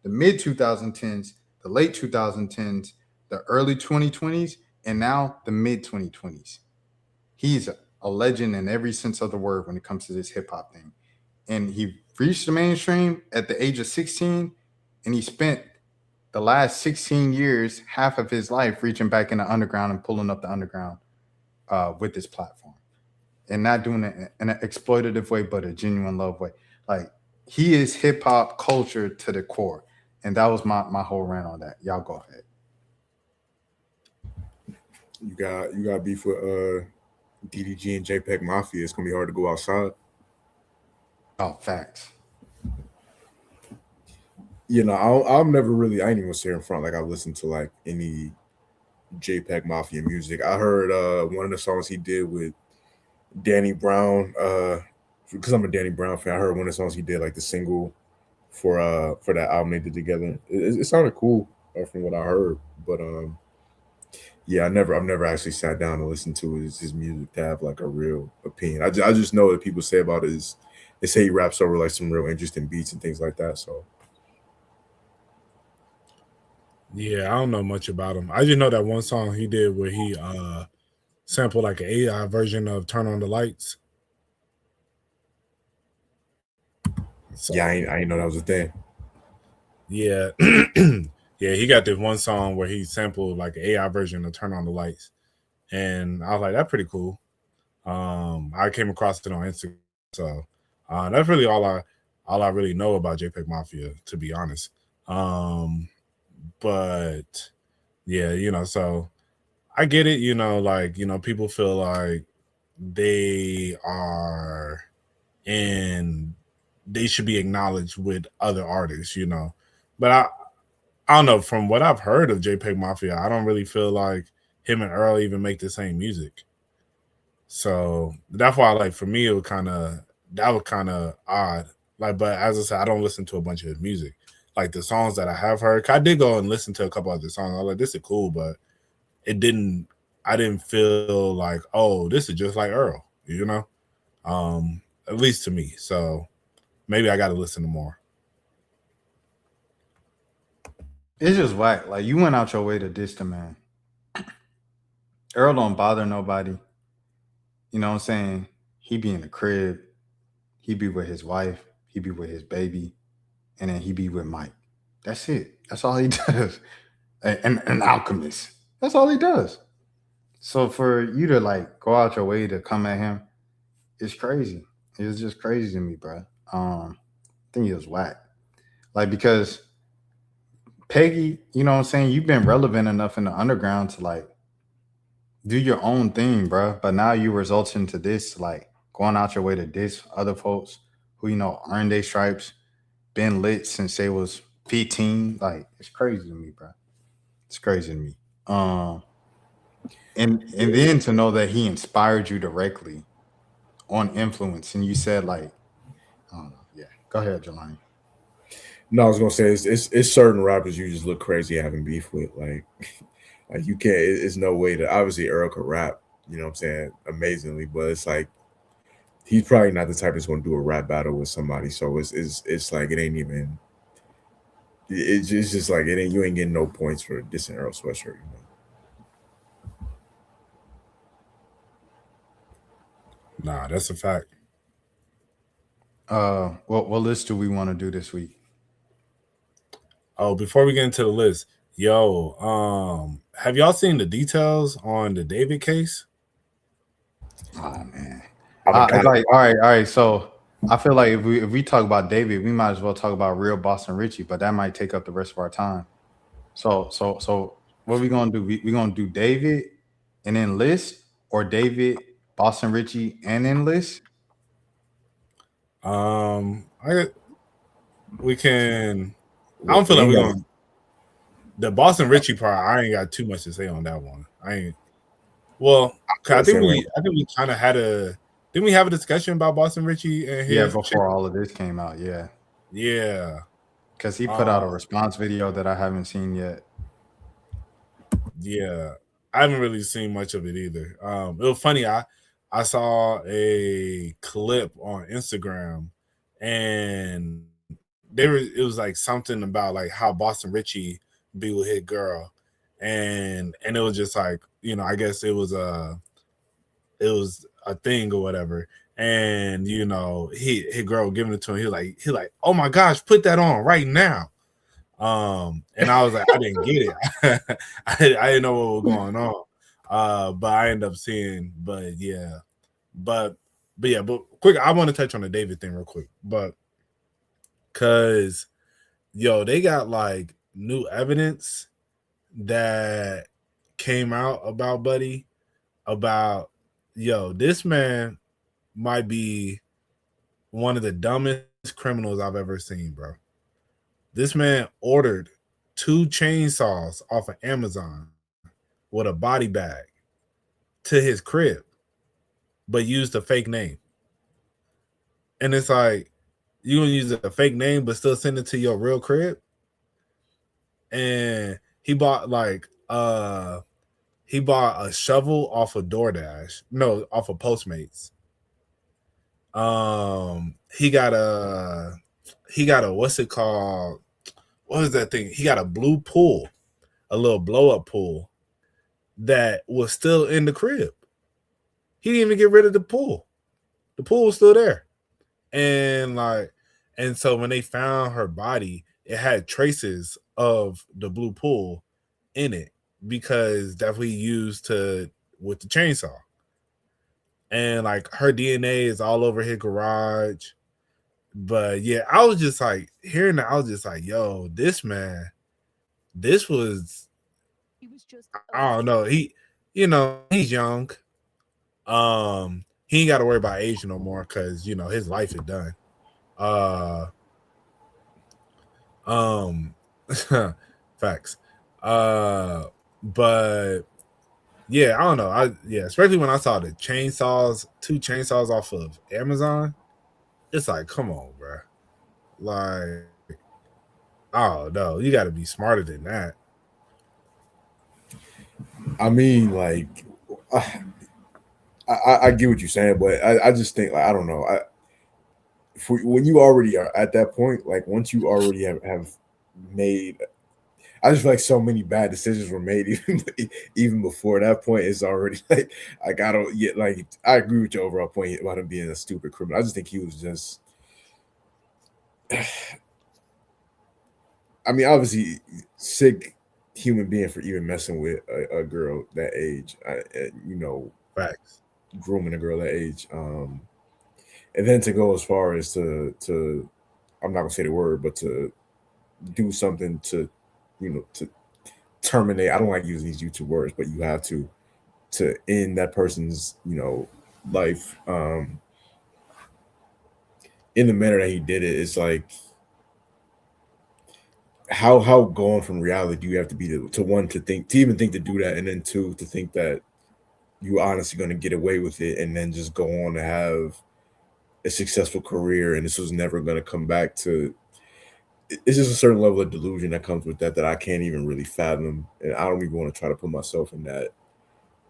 Speaker 2: the mid 2010s, the late 2010s, the early 2020s, and now the mid 2020s. He's a legend in every sense of the word when it comes to this hip hop thing. And he reached the mainstream at the age of 16, and he spent the last 16 years, half of his life, reaching back in the underground and pulling up the underground with this platform. And not doing it in an exploitative way, but a genuine love way. Like, he is hip hop culture to the core. And that was my whole rant on that. Y'all go ahead.
Speaker 5: You got beef with DDG and JPEG Mafia. It's gonna be hard to go outside.
Speaker 2: Oh, facts.
Speaker 5: I'm never really, I ain't even say in front like I listened to like any JPEG Mafia music. I heard one of the songs he did with Danny Brown, because I'm a Danny Brown fan. I heard one of the songs he did, like the single for that album they did together. It sounded cool from what I heard, but yeah, I've never actually sat down and listened to his music to have like a real opinion. I just know that people say about it is they say he raps over like some real interesting beats and things like that. So
Speaker 3: yeah, I don't know much about him. I just know that one song he did where he sampled like an AI version of "Turn on the Lights."
Speaker 5: So, yeah, I ain't know that was a thing.
Speaker 3: Yeah. Yeah, he got this one song where he sampled like an AI version of "Turn on the Lights," and I was like, "That's pretty cool." I came across it on Instagram, so that's really all I really know about JPEG Mafia, to be honest. But yeah, so I get it. Like people feel like they are and they should be acknowledged with other artists, but I don't know. From what I've heard of JPEG Mafia, I don't really feel like him and Earl even make the same music. So that's why, like, for me, that was kind of odd. Like, but as I said, I don't listen to a bunch of his music. Like the songs that I have heard, I did go and listen to a couple other songs. I was like, this is cool, but I didn't feel like, oh, this is just like Earl, at least to me. So maybe I got to listen to more.
Speaker 2: It's just whack. Like, you went out your way to diss the man. Earl don't bother nobody. You know what I'm saying? He be in the crib. He be with his wife. He be with his baby. And then he be with Mike. That's it. That's all he does. And an alchemist. That's all he does. So for you to like go out your way to come at him, it's crazy. It was just crazy to me, bro. I think he was whack. Like, because Peggy, you know what I'm saying? You've been relevant enough in the underground to like do your own thing, bro. But now you result into this, like going out your way to diss other folks who, earned their stripes, been lit since they was 15. Like, it's crazy to me, bro. It's crazy to me. And then to know that he inspired you directly on influence, and you said like, I don't know. Yeah, go ahead, Jelani.
Speaker 5: No, I was gonna say it's certain rappers you just look crazy having beef with. Like you can't. It's no way to. Obviously, Earl could rap. You know what I'm saying? Amazingly, but it's like he's probably not the type that's gonna do a rap battle with somebody. So it's like it ain't even. It's just like it ain't. You ain't getting no points for dissing Earl Sweatshirt. You know?
Speaker 3: Nah, that's a fact.
Speaker 2: What list do we want to do this week?
Speaker 3: Oh, before we get into the list, have y'all seen the details on the David case?
Speaker 2: Oh man,
Speaker 5: Kinda,
Speaker 2: like all right. So I feel like if we talk about David, we might as well talk about real Boston Richie, but that might take up the rest of our time. So what are we gonna do? We gonna do David and then list, or David, Boston Richie, and then list?
Speaker 3: We can. I don't feel like we're going. The Boston Richie part, I ain't got too much to say on that one. I ain't. Well, I think we kind of had a. Didn't we have a discussion about Boston Richie and his?
Speaker 2: Before all of this came out, yeah. Because he put out a response video that I haven't seen yet.
Speaker 3: Yeah, I haven't really seen much of it either. It was funny. I saw a clip on Instagram, and it was like something about like how Boston Richie be with his girl, and it was just like, you know, I guess it was a thing or whatever. And you know, his girl giving it to him, he like, oh my gosh, put that on right now. And I was like, I didn't get it. I didn't know what was going on. But I ended up seeing, but quick, I want to touch on the David thing real quick, but cause they got like new evidence that came out about Buddy, about this man might be one of the dumbest criminals I've ever seen, bro. This man ordered 2 chainsaws off of Amazon with a body bag to his crib, but used a fake name. And it's like, you gonna use a fake name but still send it to your real crib? And he bought a shovel off of DoorDash. No, off of Postmates. He got a what's it called? What is that thing? He got a blue pool, a little blow up pool that was still in the crib. He didn't even get rid of the pool. The pool was still there. And so when they found her body, it had traces of the blue pool in it, because definitely used with the chainsaw. And like her DNA is all over his garage. But yeah, I was just like, hearing that, I was just like, yo, this man, he was just, I don't know. He's young. He ain't got to worry about age no more, because his life is done. Facts. But yeah, I don't know. Especially when I saw the 2 chainsaws off of Amazon. It's like, come on, bro. Like, oh no, you got to be smarter than that.
Speaker 5: I mean, like, I get what you're saying, but I just think, like, I don't know. When you already are at that point, like once you already have made, I just feel like so many bad decisions were made even before that point. It's already like I don't yet, like, I agree with your overall point about him being a stupid criminal. I just think he was just, I mean, obviously sick human being for even messing with a girl that age.
Speaker 3: Facts.
Speaker 5: Grooming a girl that age. And then to go as far as to I'm not gonna say the word, but to do something to terminate. I don't like using these YouTube words, but you have to end that person's life in the manner that he did it. It's like, how gone from reality do you have to be to even think to do that, and then 2, to think that you're honestly going to get away with it, and then just go on to have a successful career, and this was never going to come back to it's just a certain level of delusion that comes with that I can't even really fathom, and I don't even want to try to put myself in that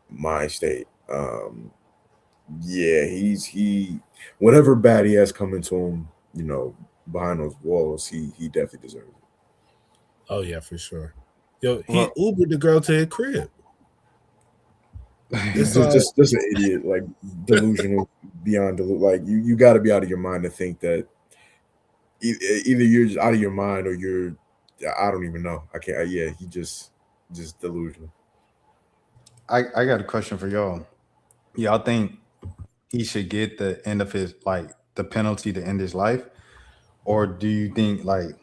Speaker 5: mind state. Yeah, he whatever bad he has coming to him, behind those walls, he definitely deserves it.
Speaker 3: Oh yeah, for sure. Yo, he
Speaker 2: Well,
Speaker 3: Ubered the girl to his crib.
Speaker 5: He's
Speaker 3: It's
Speaker 5: just an idiot, like delusional beyond like you got to be out of your mind to think that either you're just out of your mind or you're I don't even know. I can't. Yeah, he just delusional.
Speaker 2: I got a question for y'all. Y'all think he should get the end of his like the penalty to end his life, or do you think like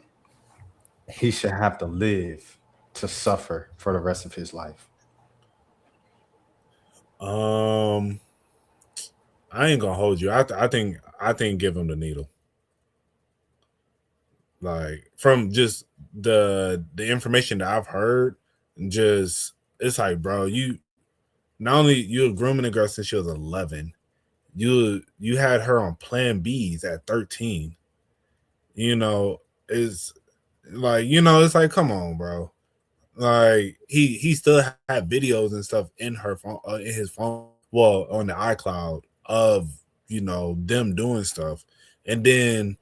Speaker 2: he should have to live to suffer for the rest of his life?
Speaker 3: I ain't gonna hold you. I think give him the needle. Like from just the information that I've heard, just it's like, bro, you not only you were grooming a girl since she was 11, you had her on Plan Bs at 13. You know, is like it's like, come on, bro. Like he still had videos and stuff in her phone, in his phone, well, on the iCloud of them doing stuff, and then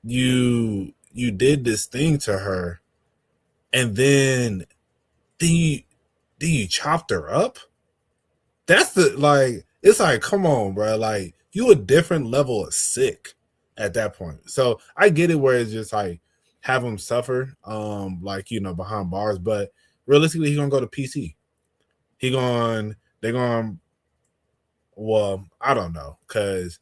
Speaker 3: you did this thing to her, and then you then you chopped her up. That's the like. It's like, come on, bro. Like you a different level of sick at that point. So I get it where it's just like have him suffer, like behind bars. But realistically, he's gonna go to PC. They're going. Well, I don't know, cause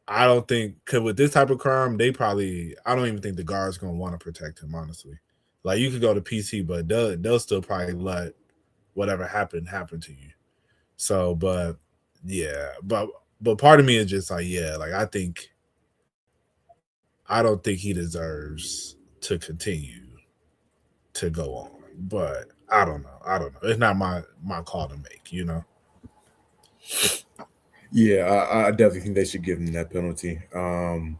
Speaker 3: I don't think cause with this type of crime, I don't even think the guards gonna want to protect him. Honestly, like you could go to PC, but they'll still probably let whatever happen to you. So, but yeah, but part of me is just like, yeah, like I don't think he deserves to continue to go on. But I don't know. It's not my call to make.
Speaker 5: Yeah, I definitely think they should give him that penalty. And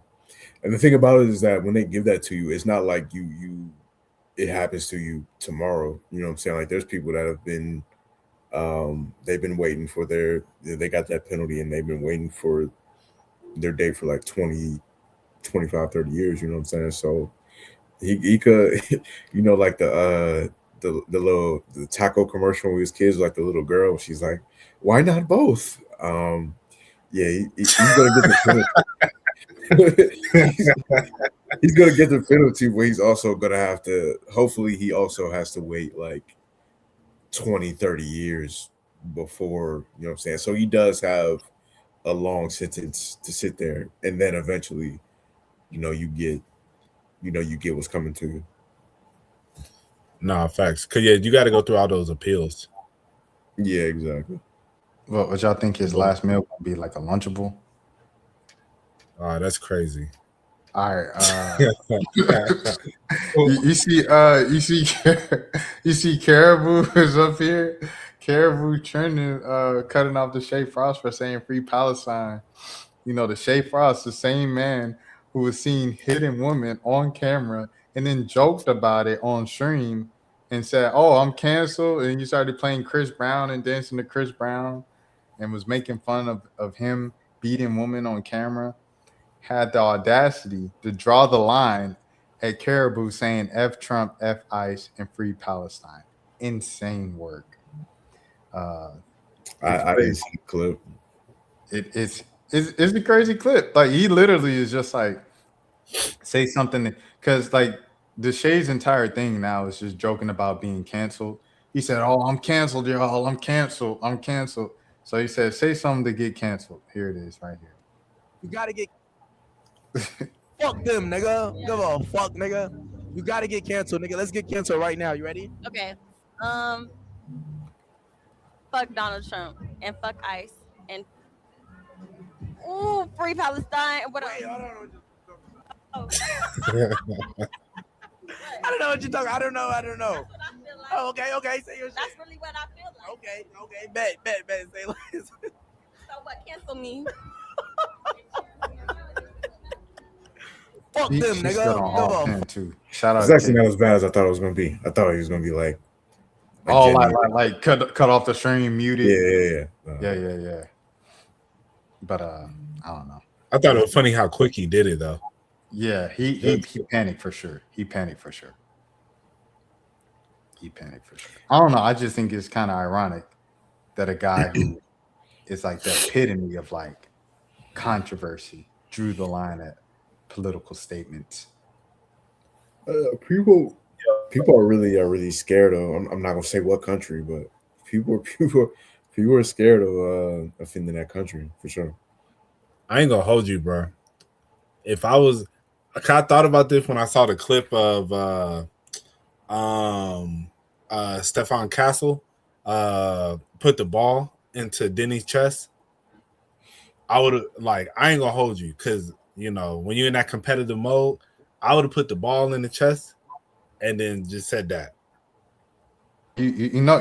Speaker 5: the thing about it is that when they give that to you, it's not like it happens to you tomorrow. You know what I'm saying? Like there's people that have been they've been waiting for they got that penalty and they've been waiting for their day for like 20, 25, 30 years, you know what I'm saying? So he could like the taco commercial with his kids, like the little girl, she's like, why not both? Yeah, he's gonna get the penalty. he's gonna get the penalty, but he's also gonna have to hopefully he also has to wait like 20, 30 years before, you know what I'm saying? So he does have a long sentence to sit there, and then eventually, you know, you get you get what's coming to you.
Speaker 3: Nah, facts. Cause yeah, you got to go through all those appeals.
Speaker 5: Yeah, exactly.
Speaker 2: Well, what y'all think his last meal gonna be like a Lunchable?
Speaker 3: That's crazy.
Speaker 2: All right. You see, you see, Caribou is up here. Caribou trending, cutting off the Shay Frost for saying "Free Palestine." You know, the Shay Frost, the same man who was seen hitting women on camera and then joked about it on stream and said, "Oh, I'm canceled." And you started playing Chris Brown and dancing to Chris Brown and was making fun of him beating women on camera. Had the audacity to draw the line at Caribou saying F Trump, F ICE, and Free Palestine. Insane work.
Speaker 5: I didn't see the clip.
Speaker 2: It's a crazy clip. Like he literally is just like say something because like the Shay's entire thing now is just joking about being canceled. He said, "Oh, I'm canceled, y'all. I'm canceled. I'm canceled." So he said, "Say something to get canceled." Here it is, right here.
Speaker 1: You gotta get fuck them, nigga. Give a fuck, nigga. You gotta get canceled, nigga. Let's get canceled right now. You ready?
Speaker 9: Okay. Fuck Donald Trump and fuck ICE and Free Palestine. What
Speaker 1: Wait, hold on.
Speaker 9: Oh.
Speaker 1: I don't know what you're talking. I don't know.
Speaker 9: That's what I feel like.
Speaker 1: Oh, okay. Say your shit.
Speaker 9: That's really what I feel like.
Speaker 1: Okay. Bet. Say less.
Speaker 9: So what? Cancel me.
Speaker 1: Fuck them,
Speaker 2: She's
Speaker 1: nigga.
Speaker 2: good on all
Speaker 1: Give a
Speaker 2: 10 too. Shout out
Speaker 4: It's
Speaker 2: to
Speaker 4: actually
Speaker 2: Kate.
Speaker 4: not as bad as I thought it was gonna be. I thought he was gonna be like
Speaker 2: Oh,
Speaker 4: genuine.
Speaker 2: like cut off the stream, mute it.
Speaker 4: Yeah.
Speaker 2: But I don't know.
Speaker 3: I thought it was funny how quick he did it though.
Speaker 2: Yeah, he panicked for sure. He panicked for sure. I don't know. I just think it's kind of ironic that a guy who is like the epitome of like controversy drew the line at political statements.
Speaker 5: People are really scared of. I'm not gonna say what country, but people are scared of offending that country for sure.
Speaker 3: I ain't gonna hold you, bro. If I was, I thought about this when I saw the clip of Stefan Castle put the ball into Denny's chest. I would have I ain't gonna hold you because when you're in that competitive mode, I would have put the ball in the chest and then just said that.
Speaker 2: You know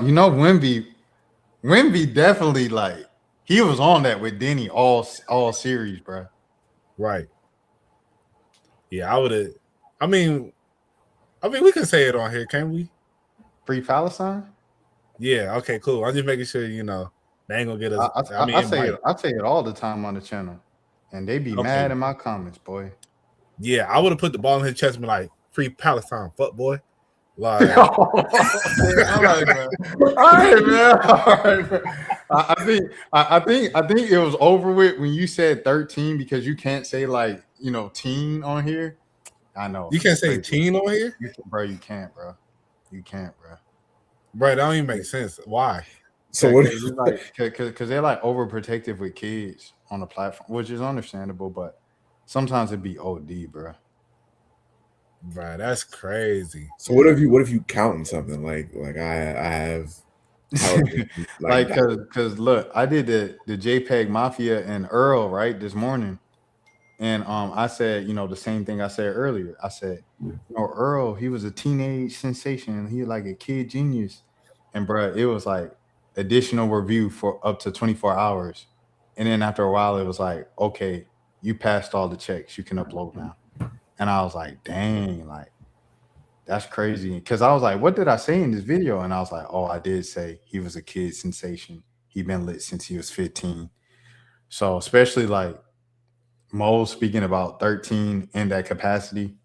Speaker 2: Wimby definitely like he was on that with Denny all series, bro.
Speaker 3: Right. Yeah, I would have. I mean, we can say it on here, can't we?
Speaker 2: Free Palestine?
Speaker 3: Yeah. Okay. Cool. I'm just making sure they ain't gonna get us.
Speaker 2: I say it all the time on the channel, and they be mad in my comments, boy.
Speaker 3: Yeah, I would have put the ball in his chest and be like, "Free Palestine, fuck boy." Like,
Speaker 2: all right, man. I think it was over with when you said 13 because you can't say teen on here. I know
Speaker 3: you can't say teen on here,
Speaker 2: bro. You can't, bro.
Speaker 3: Bro, that don't even make sense. Why?
Speaker 5: So what?
Speaker 2: Because they're like overprotective with kids on the platform, which is understandable, but sometimes it'd be OD, bro.
Speaker 3: Bro, that's crazy.
Speaker 5: So what if you counting something like I have
Speaker 2: because look, I did the JPEG Mafia and Earl right this morning, and I said the same thing I said earlier. I said Earl, he was a teenage sensation. He was like a kid genius, and bro, it was like additional review for up to 24 hours, and then after a while it was like, okay, you passed all the checks, you can upload now. And I was like, dang, like that's crazy. Because I was like, what did I say in this video? And I was like, oh, I did say he was a kid sensation. He been lit since he was 15. So especially like Mo speaking about 13 in that capacity,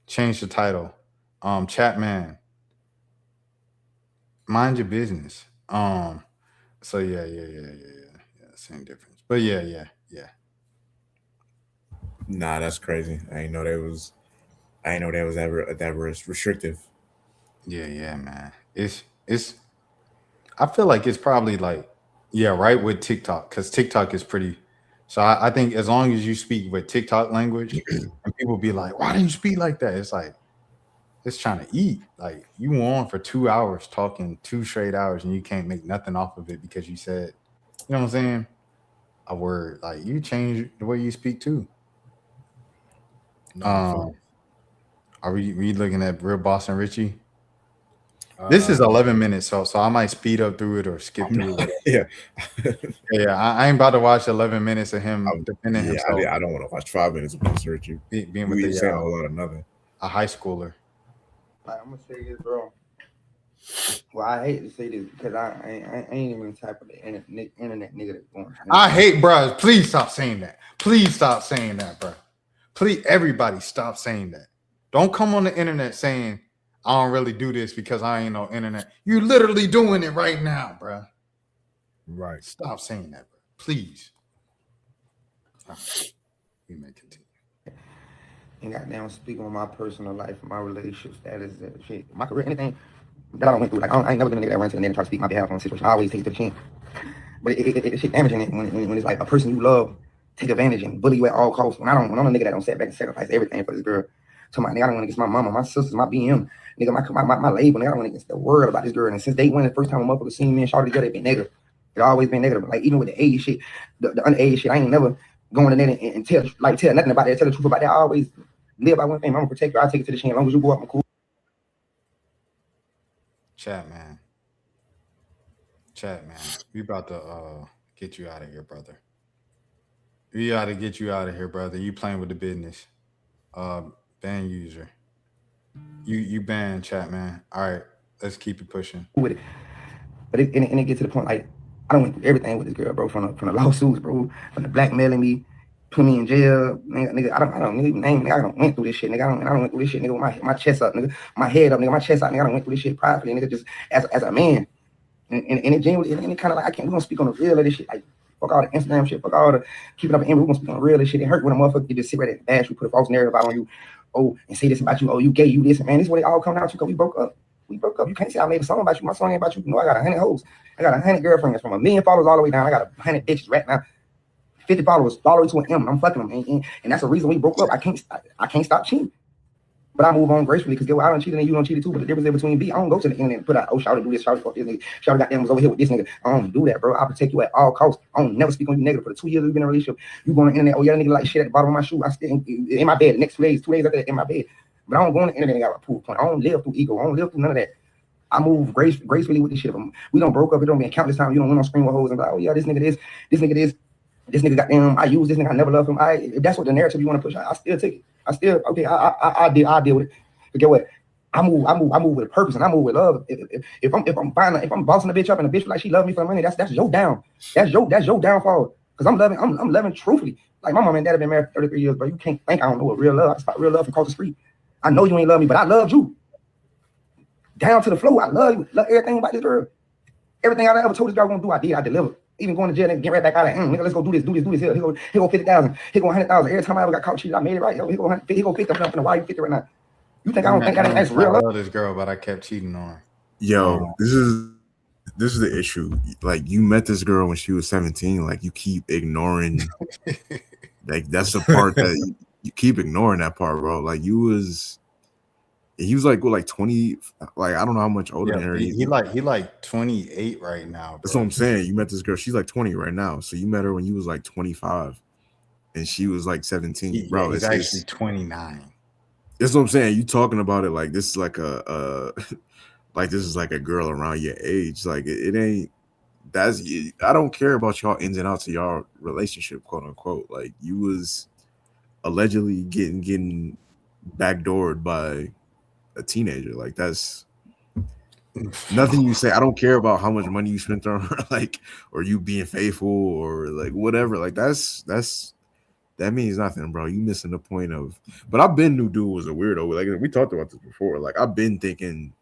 Speaker 2: change the title. Chatman, mind your business. So yeah, same difference. But yeah.
Speaker 5: Nah, that's crazy. I didn't know that was that restrictive.
Speaker 2: Yeah, man. It's I feel like it's probably like right with TikTok because TikTok is pretty. So I think as long as you speak with TikTok language, and people be like, "Why do you speak like that?" It's like it's trying to eat. Like you on for 2 hours talking 2 straight hours, and you can't make nothing off of it because you said, you know what I'm saying? A word like you change the way you speak too. Are we looking at Real Boston Richie? This is 11 minutes, so I might speed up through it or skip through it. Yeah. I ain't about to watch 11 minutes of him defending himself.
Speaker 5: I don't want to watch 5 minutes of research.
Speaker 2: Being with
Speaker 5: saying a whole lot of nothing.
Speaker 2: A high schooler.
Speaker 10: I'm gonna say this, bro. Well, I hate to say this because I ain't even the type of the internet nigga that's going.
Speaker 2: I hate, bro. Please stop saying that. Please stop saying that, bro. Please, everybody, stop saying that. Don't come on the internet saying I don't really do this because I ain't no internet. You're literally doing it right now, bro.
Speaker 3: Right.
Speaker 2: Stop saying that, bro. Please. We may continue.
Speaker 10: And goddamn, speak on my personal life, my relationship status, shit, my career, anything that I went through. Like I ain't never been a nigga that ran to the net and try to speak my behalf on a situation. I always take it to the chin. But it shit damaging it when it's like a person you love take advantage and bully you at all costs. When I'm a nigga that don't sit back and sacrifice everything for this girl. So my nigga, I don't want to get my mama, my sisters, my BM, nigga, my label, nigga, I don't want to get the word about this girl. And since day one, the first time a motherfucker seen me and Shawty together, it been negative. It always been negative. Like even with the age shit, the underage shit, I ain't never going to net and tell nothing about that, tell the truth about that. I always live by one thing. I'm gonna protect her. I take it to the chin. As long as you go up, I'm cool.
Speaker 2: Chat man. We about to get you out of here, brother. We got to get you out of here, brother. You playing with the business. Ban user. You ban chat, man. All right, let's keep it pushing.
Speaker 10: with it. But it gets to the point like I don't went through everything with this girl, bro. From the lawsuits, bro, from the blackmailing me, put me in jail, nigga. I don't even name, nigga. I don't went through this shit, nigga. I don't went through this shit, nigga. With my chest up, nigga. My head up, nigga. My chest out, nigga. I don't went through this shit privately, nigga. Just as a man, and it genuinely, and it kind of like I can't. We gonna speak on the real of this shit, like. Fuck all the Instagram shit. Fuck all the keeping up an image. We're gonna speak on the real of this shit. It hurt when a motherfucker just sit right there and bash you, put a false narrative out on you. Oh, and say this about you. Oh, you gay, you this, and man. This is what it all come down to because we broke up. We broke up. You can't say I made a song about you. My song ain't about you. You know, I got 100 hoes. I got 100 girlfriends from 1 million followers all the way down. I got 100 bitches right now. 50 followers all the way to an M. I'm fucking them. And that's the reason we broke up. I can't stop cheating. But I move on gracefully because I don't cheat and you don't cheat too. But the difference between B, I don't go to the internet and put out, oh, Shawty do this, Shawty fuck this nigga. Shawty got them was over here with this nigga. I don't do that, bro. I protect you at all costs. I don't never speak on you negative. For the 2 years we've been in a relationship, you go on the internet, oh, yeah, that nigga like shit at the bottom of my shoe. I still in my bed the next 2 days after that in my bed. But I don't go on the internet and got a proof point. I don't live through ego. I don't live through none of that. I move gracefully with this shit. We don't broke up. It don't mean countless times. You don't win on screen with hoes and be like, oh yeah, this nigga got them. I use this nigga. I never love him. If that's what the narrative you want to push, I still take it. I deal with it. But get what? I move with a purpose and I move with love. If I'm bossing a bitch up and a bitch like she love me for the money, that's your down. That's your downfall. Because I'm loving truthfully. Like my mom and dad have been married for 33 years, but you can't think I don't know what real love. I spot real love from across the street. I know you ain't love me, but I loved you. Down to the floor, I love you. Love everything about this girl. Everything I ever told this girl I was gonna do, I did. I delivered. Even going to jail and get right back out of nigga, let's go do this. Here go 50,000. Here go 100,000. Every time I ever got caught cheating, I made it right. Here go 50. I'm finna why you 50 right now. You think I don't think that's real love?
Speaker 2: I love this girl, but I kept cheating on her.
Speaker 4: Yo, this is the issue. Like you met this girl when she was 17. Like you keep ignoring. Like that's the part that you keep ignoring that part, bro. Like he was like what, like 20, like I don't know how much older than her.
Speaker 2: He like 28 right now, bro.
Speaker 4: That's what I'm saying. You met this girl, she's like 20 right now. So you met her when you was like 25 and she was like 17. Bro,
Speaker 2: he's actually 29.
Speaker 4: That's what I'm saying. You talking about it like this is like like this is like a girl around your age. Like it ain't. I don't care about y'all ins and outs of y'all relationship, quote unquote. Like you was allegedly getting backdoored by a teenager. Like that's nothing you say. I don't care about how much money you spent on her, like, or you being faithful or like whatever. Like that means nothing, bro. You missing the point of. But I've been knew dude was a weirdo. Like we talked about this before. Like I've been thinking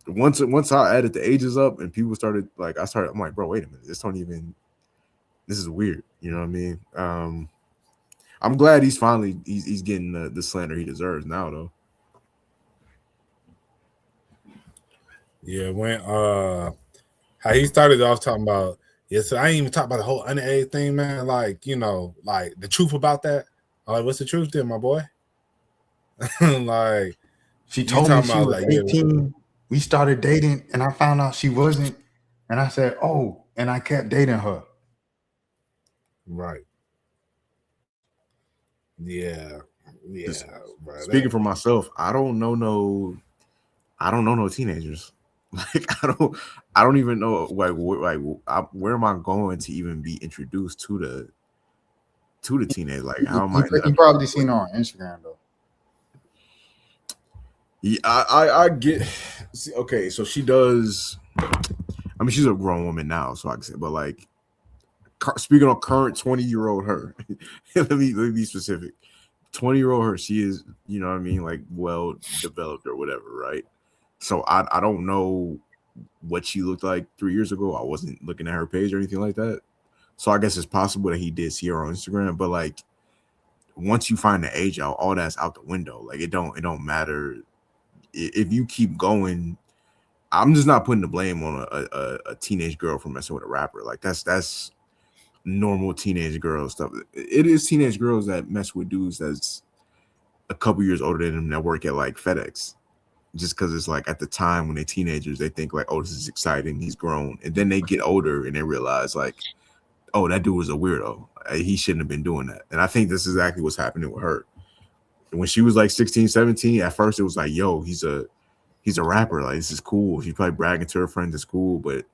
Speaker 4: once I added the ages up and people started like I'm like, bro, wait a minute. This is weird. You know what I mean? I'm glad he's finally he's getting the slander he deserves now though.
Speaker 3: Yeah, when how he started off talking about so I ain't even talk about the whole underage thing, man. Like, you know, like the truth about that. Like, what's the truth then, my boy? Like
Speaker 2: she told me she was 18. We started dating and I found out she wasn't. And I said, oh, and I kept dating her.
Speaker 3: Right. Yeah.
Speaker 4: Right. Speaking for myself, I don't know no teenagers. Like I don't even know where am I going to even be introduced to the teenage? Like how am I?
Speaker 2: You probably seen her on Instagram though.
Speaker 4: Yeah, I get. Okay, so she does. I mean, she's a grown woman now, so I can say, but like speaking on current 20-year-old her, let me be specific. 20-year-old her, she is, you know what I mean, like well developed or whatever, right? So I don't know what she looked like 3 years ago. I wasn't looking at her page or anything like that. So I guess it's possible that he did see her on Instagram, but like once you find the age out, all that's out the window. Like it don't matter if you keep going. I'm just not putting the blame on a teenage girl for messing with a rapper. Like that's normal teenage girl stuff. It is teenage girls that mess with dudes that's a couple years older than them that work at like FedEx. Just because it's like at the time when they're teenagers, they think like, oh, this is exciting. He's grown. And then they get older and they realize like, oh, that dude was a weirdo. He shouldn't have been doing that. And I think this is exactly what's happening with her. When she was like 16, 17, at first it was like, yo, he's a rapper. Like, this is cool. She's probably bragging to her friends it's cool. But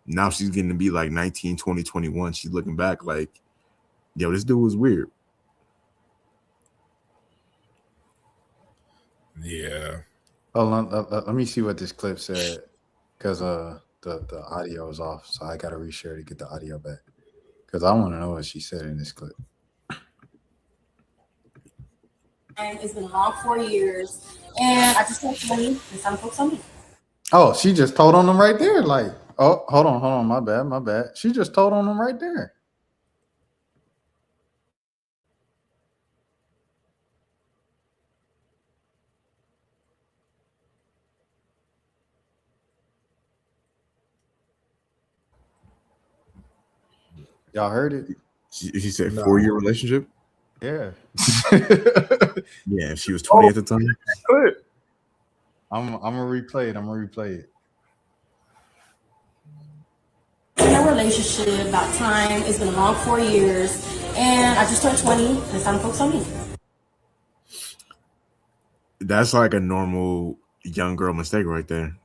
Speaker 4: now she's getting to be like 19, 20, 21. She's looking back like, yo, this dude was weird.
Speaker 2: Hold on, let me see what this clip said, because the audio is off, so I gotta reshare to get the audio back. Because I want to know what she said in this clip.
Speaker 11: It's been a long 4 years, and I just want money and some folks on me.
Speaker 2: Oh, she just told on them right there. Like, oh, hold on, my bad. She just told on them right there. Y'all heard it?
Speaker 4: She said
Speaker 3: No.
Speaker 4: 4-year relationship.
Speaker 2: Yeah.
Speaker 4: Yeah, she was 20 at the time.
Speaker 2: I'm gonna replay it.
Speaker 11: In a relationship, about time. It's been a long 4 years, and I just turned 20, and it's time to focus on me.
Speaker 4: That's like a normal young girl mistake right there.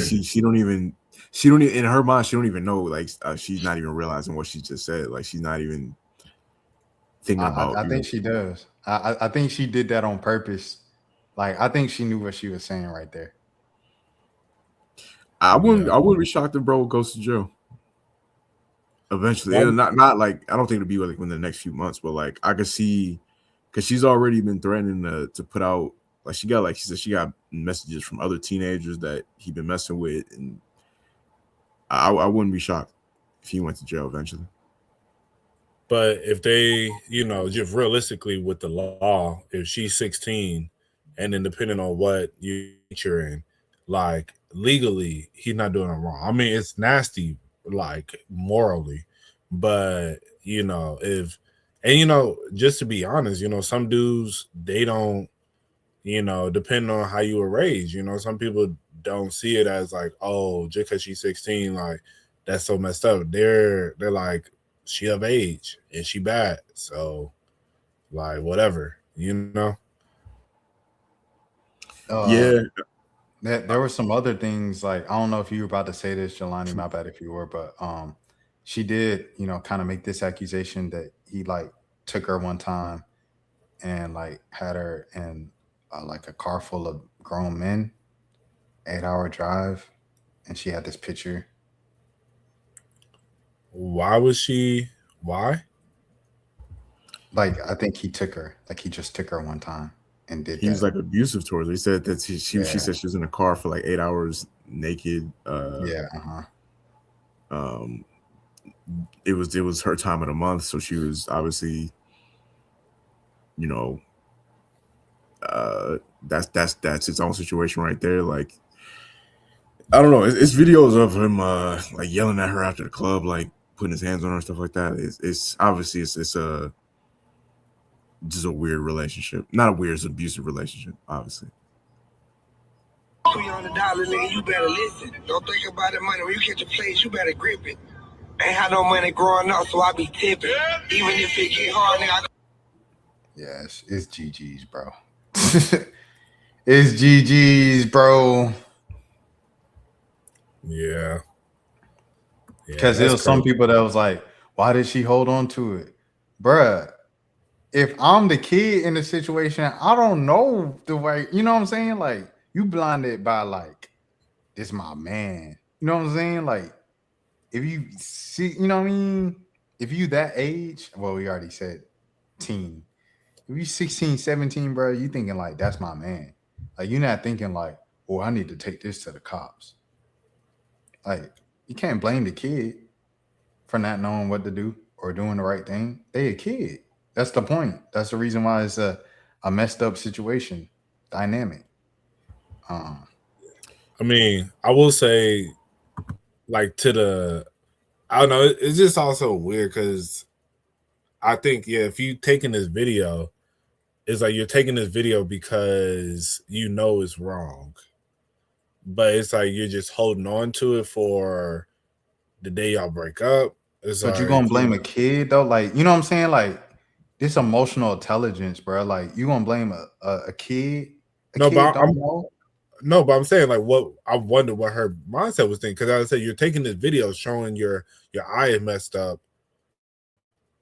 Speaker 4: she don't even in her mind she don't even know, like she's not even realizing what she just said. Like she's not even thinking about.
Speaker 2: I think she does. I think she did that on purpose. Like, I think she knew what she was saying right there.
Speaker 4: I wouldn't be shocked if bro goes to jail eventually. Not like, I don't think it'll be like within the next few months, but like I could see, because she's already been threatening to put out, like she said she got messages from other teenagers that he'd been messing with, and I wouldn't be shocked if he went to jail eventually.
Speaker 3: But if they, just realistically with the law, if she's 16, and then depending on what you're in, like legally, he's not doing it wrong. I mean, it's nasty, like morally, but just to be honest, some dudes, they don't, depending on how you were raised, some people don't see it as like, oh, just because she's 16, like that's so messed up. They're like, she of age and she bad, so like whatever.
Speaker 4: Yeah.
Speaker 2: There were some other things, like, I don't know if you were about to say this, Jelani, my bad if you were, but she did, kind of make this accusation that he like took her one time and like had her in like a car full of grown men, 8-hour drive, and she had this picture.
Speaker 3: Why?
Speaker 2: Like, I think he took her, like he just took her one time and did
Speaker 4: he was like abusive towards her. He said that she said she was in a car for like 8 hours naked. It was her time of the month, so she was obviously, that's its own situation right there. Like, I don't know, it's videos of him like yelling at her after the club, like putting his hands on her and stuff like that. It's obviously it's a just a weird relationship. Not a weird, it's an abusive relationship, obviously.
Speaker 12: $300, nigga, you better listen. Don't think about the money. When you catch a place, you better grip it. Ain't had no money growing up, so I be tipping. Even if it get hard, nigga.
Speaker 2: Yes, it's GG's, bro. It's GG's, bro.
Speaker 3: Yeah.
Speaker 2: Because there was some people that was like, why did she hold on to it? Bruh, if I'm the kid in the situation, I don't know the way, you know what I'm saying? Like, you blinded by like, this my man. You know what I'm saying? Like, if you see, you know what I mean? If you that age, well, we already said teen. If you 16, 17, bro, you thinking like, that's my man. Like, you're not thinking like, oh, I need to take this to the cops. Like, you can't blame the kid for not knowing what to do or doing the right thing. They a kid. That's the point. That's the reason why it's a messed up situation dynamic.
Speaker 3: I mean, I will say, like, I don't know, it's just also weird because I think, if you taking this video, it's like you're taking this video because you know it's wrong. But it's like you're just holding on to it for the day y'all break up. But
Speaker 2: like, you're gonna blame a kid though? Like, you know what I'm saying? Like, this emotional intelligence, bro. Like, you gonna blame a kid?
Speaker 3: No, but I'm saying, like, what I wonder what her mindset was thinking, because I said you're taking this video showing your eye is messed up.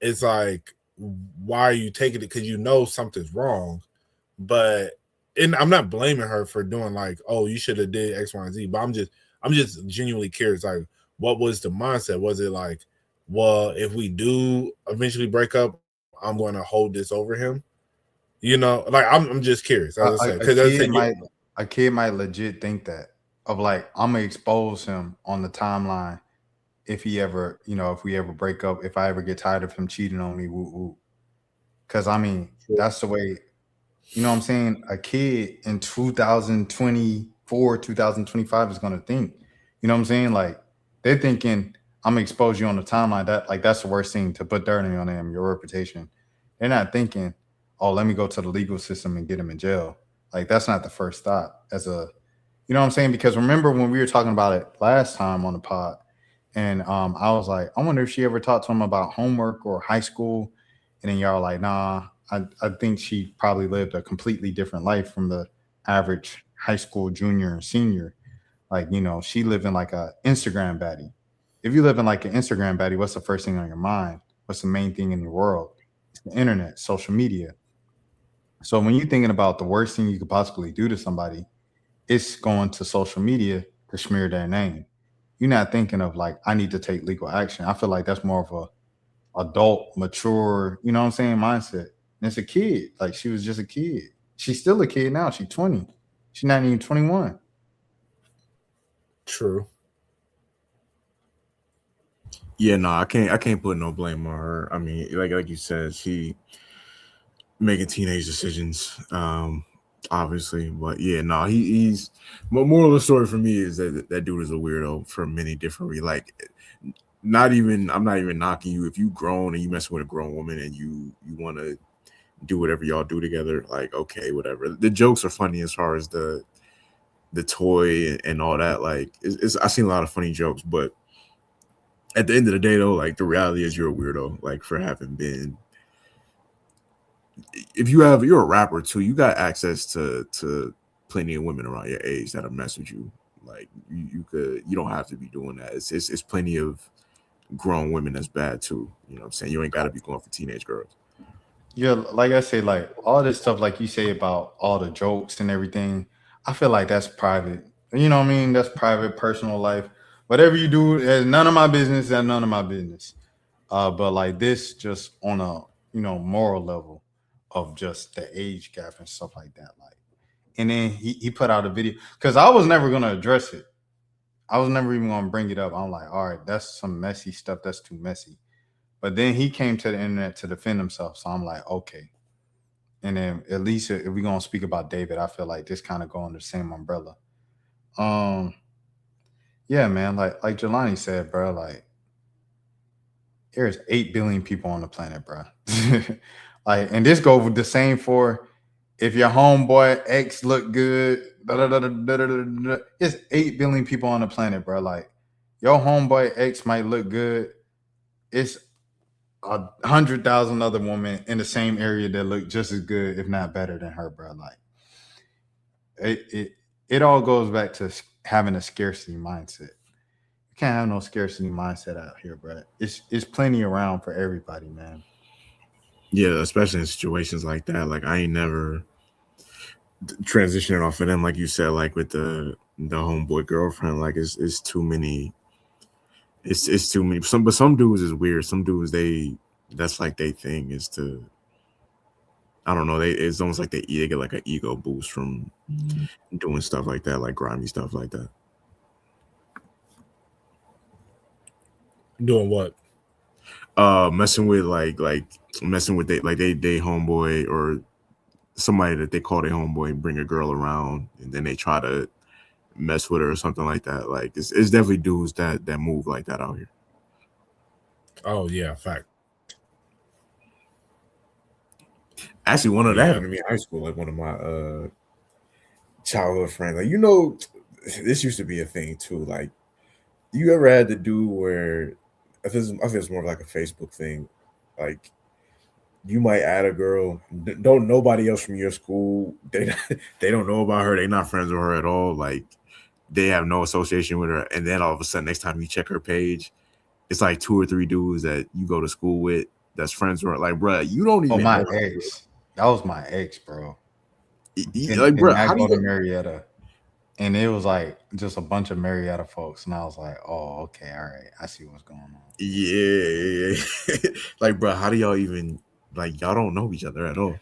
Speaker 3: It's like, why are you taking it? Because you know something's wrong, but and I'm not blaming her for doing like, oh, you should have did X, Y, and Z. But I'm just genuinely curious. Like, what was the mindset? Was it like, well, if we do eventually break up, I'm going to hold this over him? You know, like I'm just curious. As I said, because
Speaker 2: a kid might legit think that of like I'm gonna expose him on the timeline if he ever, if we ever break up, if I ever get tired of him cheating on me, woo woo. Because I mean, that's the way. You know what I'm saying? A kid in 2024, 2025 is gonna think. You know what I'm saying? Like they're thinking, I'm gonna expose you on the timeline. That's the worst thing to put dirt on them, your reputation. They're not thinking, oh, let me go to the legal system and get him in jail. Like that's not the first thought you know what I'm saying? Because remember when we were talking about it last time on the pod, and I was like, I wonder if she ever talked to him about homework or high school. And then y'all like, nah, I think she probably lived a completely different life from the average high school junior and senior. Like, she living like a Instagram baddie. If you live in like an Instagram baddie, what's the first thing on your mind? What's the main thing in your world? It's the internet, social media. So when you're thinking about the worst thing you could possibly do to somebody, it's going to social media to smear their name. You're not thinking of like, I need to take legal action. I feel like that's more of a adult, mature, you know what I'm saying, mindset. And it's a kid. Like she was just a kid. She's still a kid now. She's 20. She's not even 21.
Speaker 3: True.
Speaker 4: Yeah, no, I can't put no blame on her. I mean, like you said, she making teenage decisions, obviously. But yeah, no, he's moral of the story for me is that dude is a weirdo for many different like. I'm not even knocking you if you grown and you messing with a grown woman and you want to do whatever y'all do together, like okay, whatever. The jokes are funny as far as the toy and all that. Like I've seen a lot of funny jokes, but at the end of the day though, like the reality is you're a weirdo, like for having been, you're a rapper too, you got access to plenty of women around your age that'll mess with you. Like you don't have to be doing that. It's plenty of grown women that's bad too. You know what I'm saying? You ain't got to be going for teenage girls.
Speaker 2: Yeah, like I say, like all this stuff, like you say about all the jokes and everything, I feel like that's private. You know what I mean? That's private, personal life. Whatever you do, is none of my business. That's none of my business. But like this, just on a moral level of just the age gap and stuff like that. Like, and then he put out a video because I was never gonna address it. I was never even gonna bring it up. I'm like, all right, that's some messy stuff. That's too messy. But then he came to the internet to defend himself. So I'm like, okay. And then at least if we're gonna speak about David, I feel like this kind of go under the same umbrella. Yeah, man, like Jelani said, bro, like there's 8 billion people on the planet, bro. Like, and this goes with the same for if your homeboy X look good, it's 8 billion people on the planet, bro. Like your homeboy X might look good. It's 100,000 other women in the same area that look just as good, if not better than her, bro. Like it all goes back to having a scarcity mindset. You can't have no scarcity mindset out here, bro. It's plenty around for everybody, man.
Speaker 4: Yeah, especially in situations like that. Like I ain't never transitioning off of them, like you said, like with the homeboy girlfriend. Like it's too many. It's too many. Some dudes is weird. Some dudes that's like their thing is to, I don't know. It's almost like they get like an ego boost from doing stuff like that, like grimy stuff like that.
Speaker 3: Doing what?
Speaker 4: Messing with messing with they homeboy or somebody that they call their homeboy and bring a girl around and then they try to mess with her or something like that. Like it's definitely dudes that move like that out here.
Speaker 3: Oh yeah, fact.
Speaker 4: Actually, one of that happened to me in high school. Like one of my childhood friends. Like this used to be a thing too. Like you ever had to do where I think it's more of like a Facebook thing. Like you might add a girl, don't nobody else from your school. They don't know about her. They're not friends with her at all. Like they have no association with her. And then all of a sudden, next time you check her page, it's like 2 or 3 dudes that you go to school with that's friends with her. Like, bro, you don't even.
Speaker 2: Oh, my ex. That was my ex, bro. Can
Speaker 4: bro,
Speaker 2: that
Speaker 4: how do
Speaker 2: go to
Speaker 4: you?
Speaker 2: Marietta? And it was like just a bunch of Marietta folks, and I was like, oh, okay, all right, I see what's going on.
Speaker 4: Yeah. Like, bro, how do y'all even like? Y'all don't know each other at all.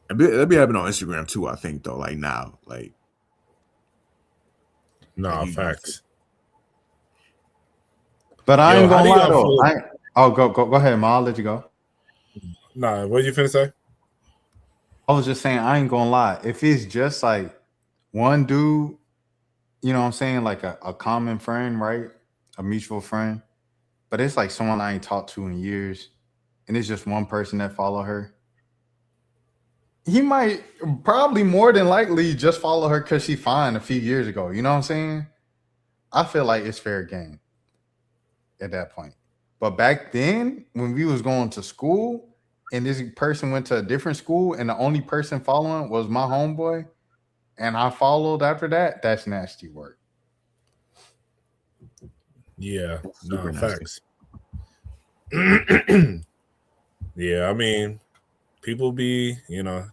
Speaker 4: That'd be happening on Instagram too. I think though, like now, like
Speaker 3: No,
Speaker 4: you
Speaker 3: facts.
Speaker 2: But I
Speaker 3: Yo,
Speaker 2: ain't
Speaker 3: how
Speaker 2: gonna
Speaker 3: do
Speaker 2: lie
Speaker 3: y'all
Speaker 2: though.
Speaker 3: feel?
Speaker 2: Go ahead, Ma. I'll let you go.
Speaker 3: Nah, what you finna say?
Speaker 2: I was just saying I ain't gonna lie. If it's just like one dude, you know what I'm saying, like a common friend, right? A mutual friend. But it's like someone I ain't talked to in years, and it's just one person that follow her. He might probably more than likely just follow her because she fine a few years ago. You know what I'm saying? I feel like it's fair game at that point. But back then, when we was going to school and this person went to a different school and the only person following was my homeboy and I followed after that, that's nasty work.
Speaker 3: Yeah,
Speaker 4: super
Speaker 3: no,
Speaker 4: nasty.
Speaker 3: facts. Yeah, I mean, people be,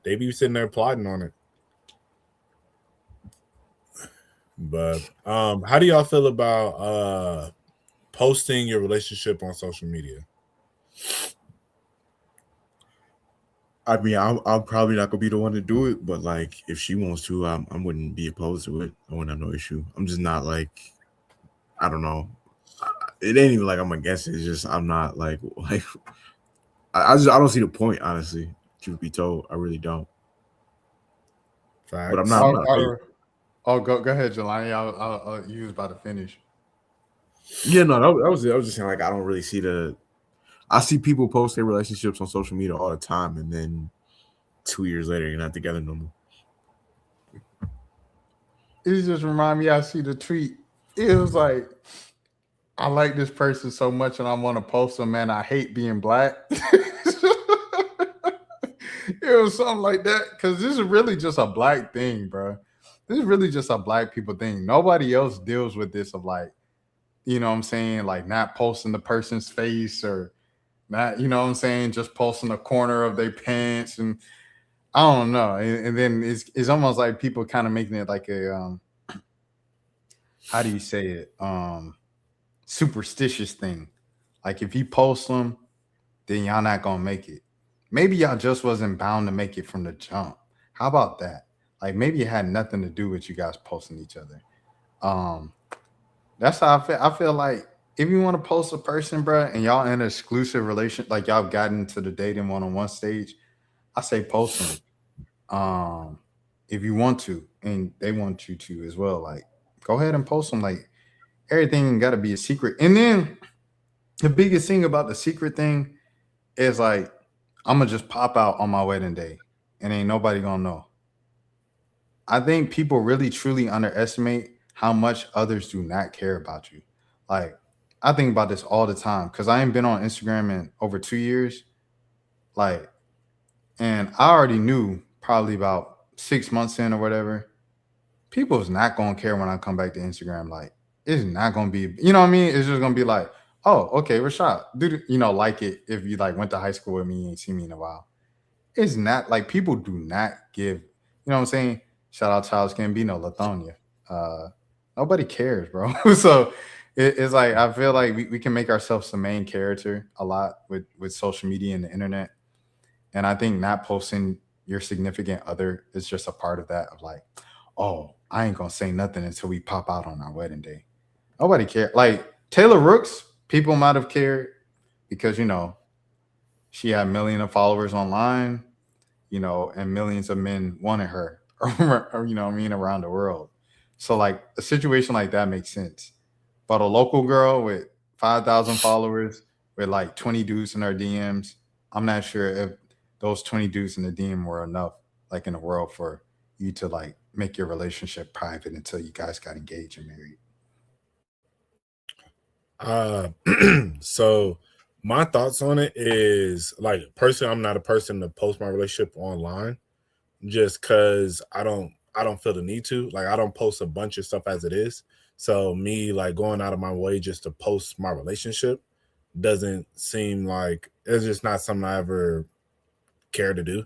Speaker 3: they be sitting there plotting on it. But how do y'all feel about posting your relationship on social media?
Speaker 4: I mean, I'm probably not gonna be the one to do it, but like, if she wants to, I wouldn't be opposed to it. I wouldn't have no issue. I'm just not like, I don't know. It ain't even like I'm against it. It's just I'm not like I don't see the point, honestly. Truth be told, I really don't.
Speaker 3: Facts.
Speaker 4: But I'm not.
Speaker 2: Go ahead, Jelani. You was about to finish.
Speaker 4: Yeah, no, I was just saying like I don't really see the. I see people post their relationships on social media all the time, and then 2 years later, you're not together no more.
Speaker 2: It just remind me. I see the tweet. It was like, I like this person so much, and I want to post them. Man, I hate being black. It was something like that because this is really just a black thing, bro. This is really just a black people thing. Nobody else deals with this of like, you know what I'm saying, like not posting the person's face or not, you know what I'm saying, just posting a corner of their pants and I don't know. And then it's almost like people kind of making it like a how do you say it? Superstitious thing. Like if you post them, then y'all not gonna make it. Maybe y'all just wasn't bound to make it from the jump. How about that? Like maybe it had nothing to do with you guys posting each other. That's how I feel. I feel like if you want to post a person, bro, and y'all in an exclusive relation, like y'all gotten to the dating one-on-one stage, I say post them. If you want to, and they want you to as well, like go ahead and post them. Like everything got to be a secret. And then the biggest thing about the secret thing is like I'm gonna just pop out on my wedding day, and ain't nobody gonna know. I think people really truly underestimate how much others do not care about you. Like, I think about this all the time because I ain't been on Instagram in over 2 years. Like, and I already knew probably about 6 months in or whatever, people is not gonna care when I come back to Instagram. Like, it's not gonna be, you know what I mean? It's just gonna be like, oh, okay, Rashad, like it if you like went to high school with me and ain't seen me in a while. It's not like people do not give, you know what I'm saying? Shout out Charles Gambino, Lithonia. Nobody cares, bro. So it's like I feel like we can make ourselves the main character a lot with social media and the internet. And I think not posting your significant other is just a part of that of like, oh, I ain't gonna say nothing until we pop out on our wedding day. Nobody cares. Like Taylor Rooks, people might have cared because she had millions of followers online, and millions of men wanted her, or you know what I mean, around the world. So like a situation like that makes sense. But a local girl with 5,000 followers with like 20 dudes in her DMs, I'm not sure if those 20 dudes in the DM were enough, like in the world, for you to like make your relationship private until you guys got engaged and married.
Speaker 3: So my thoughts on it is like personally, I'm not a person to post my relationship online just because I don't feel the need to. Like I don't post a bunch of stuff as it is. So me like going out of my way just to post my relationship doesn't seem like it's just not something I ever care to do.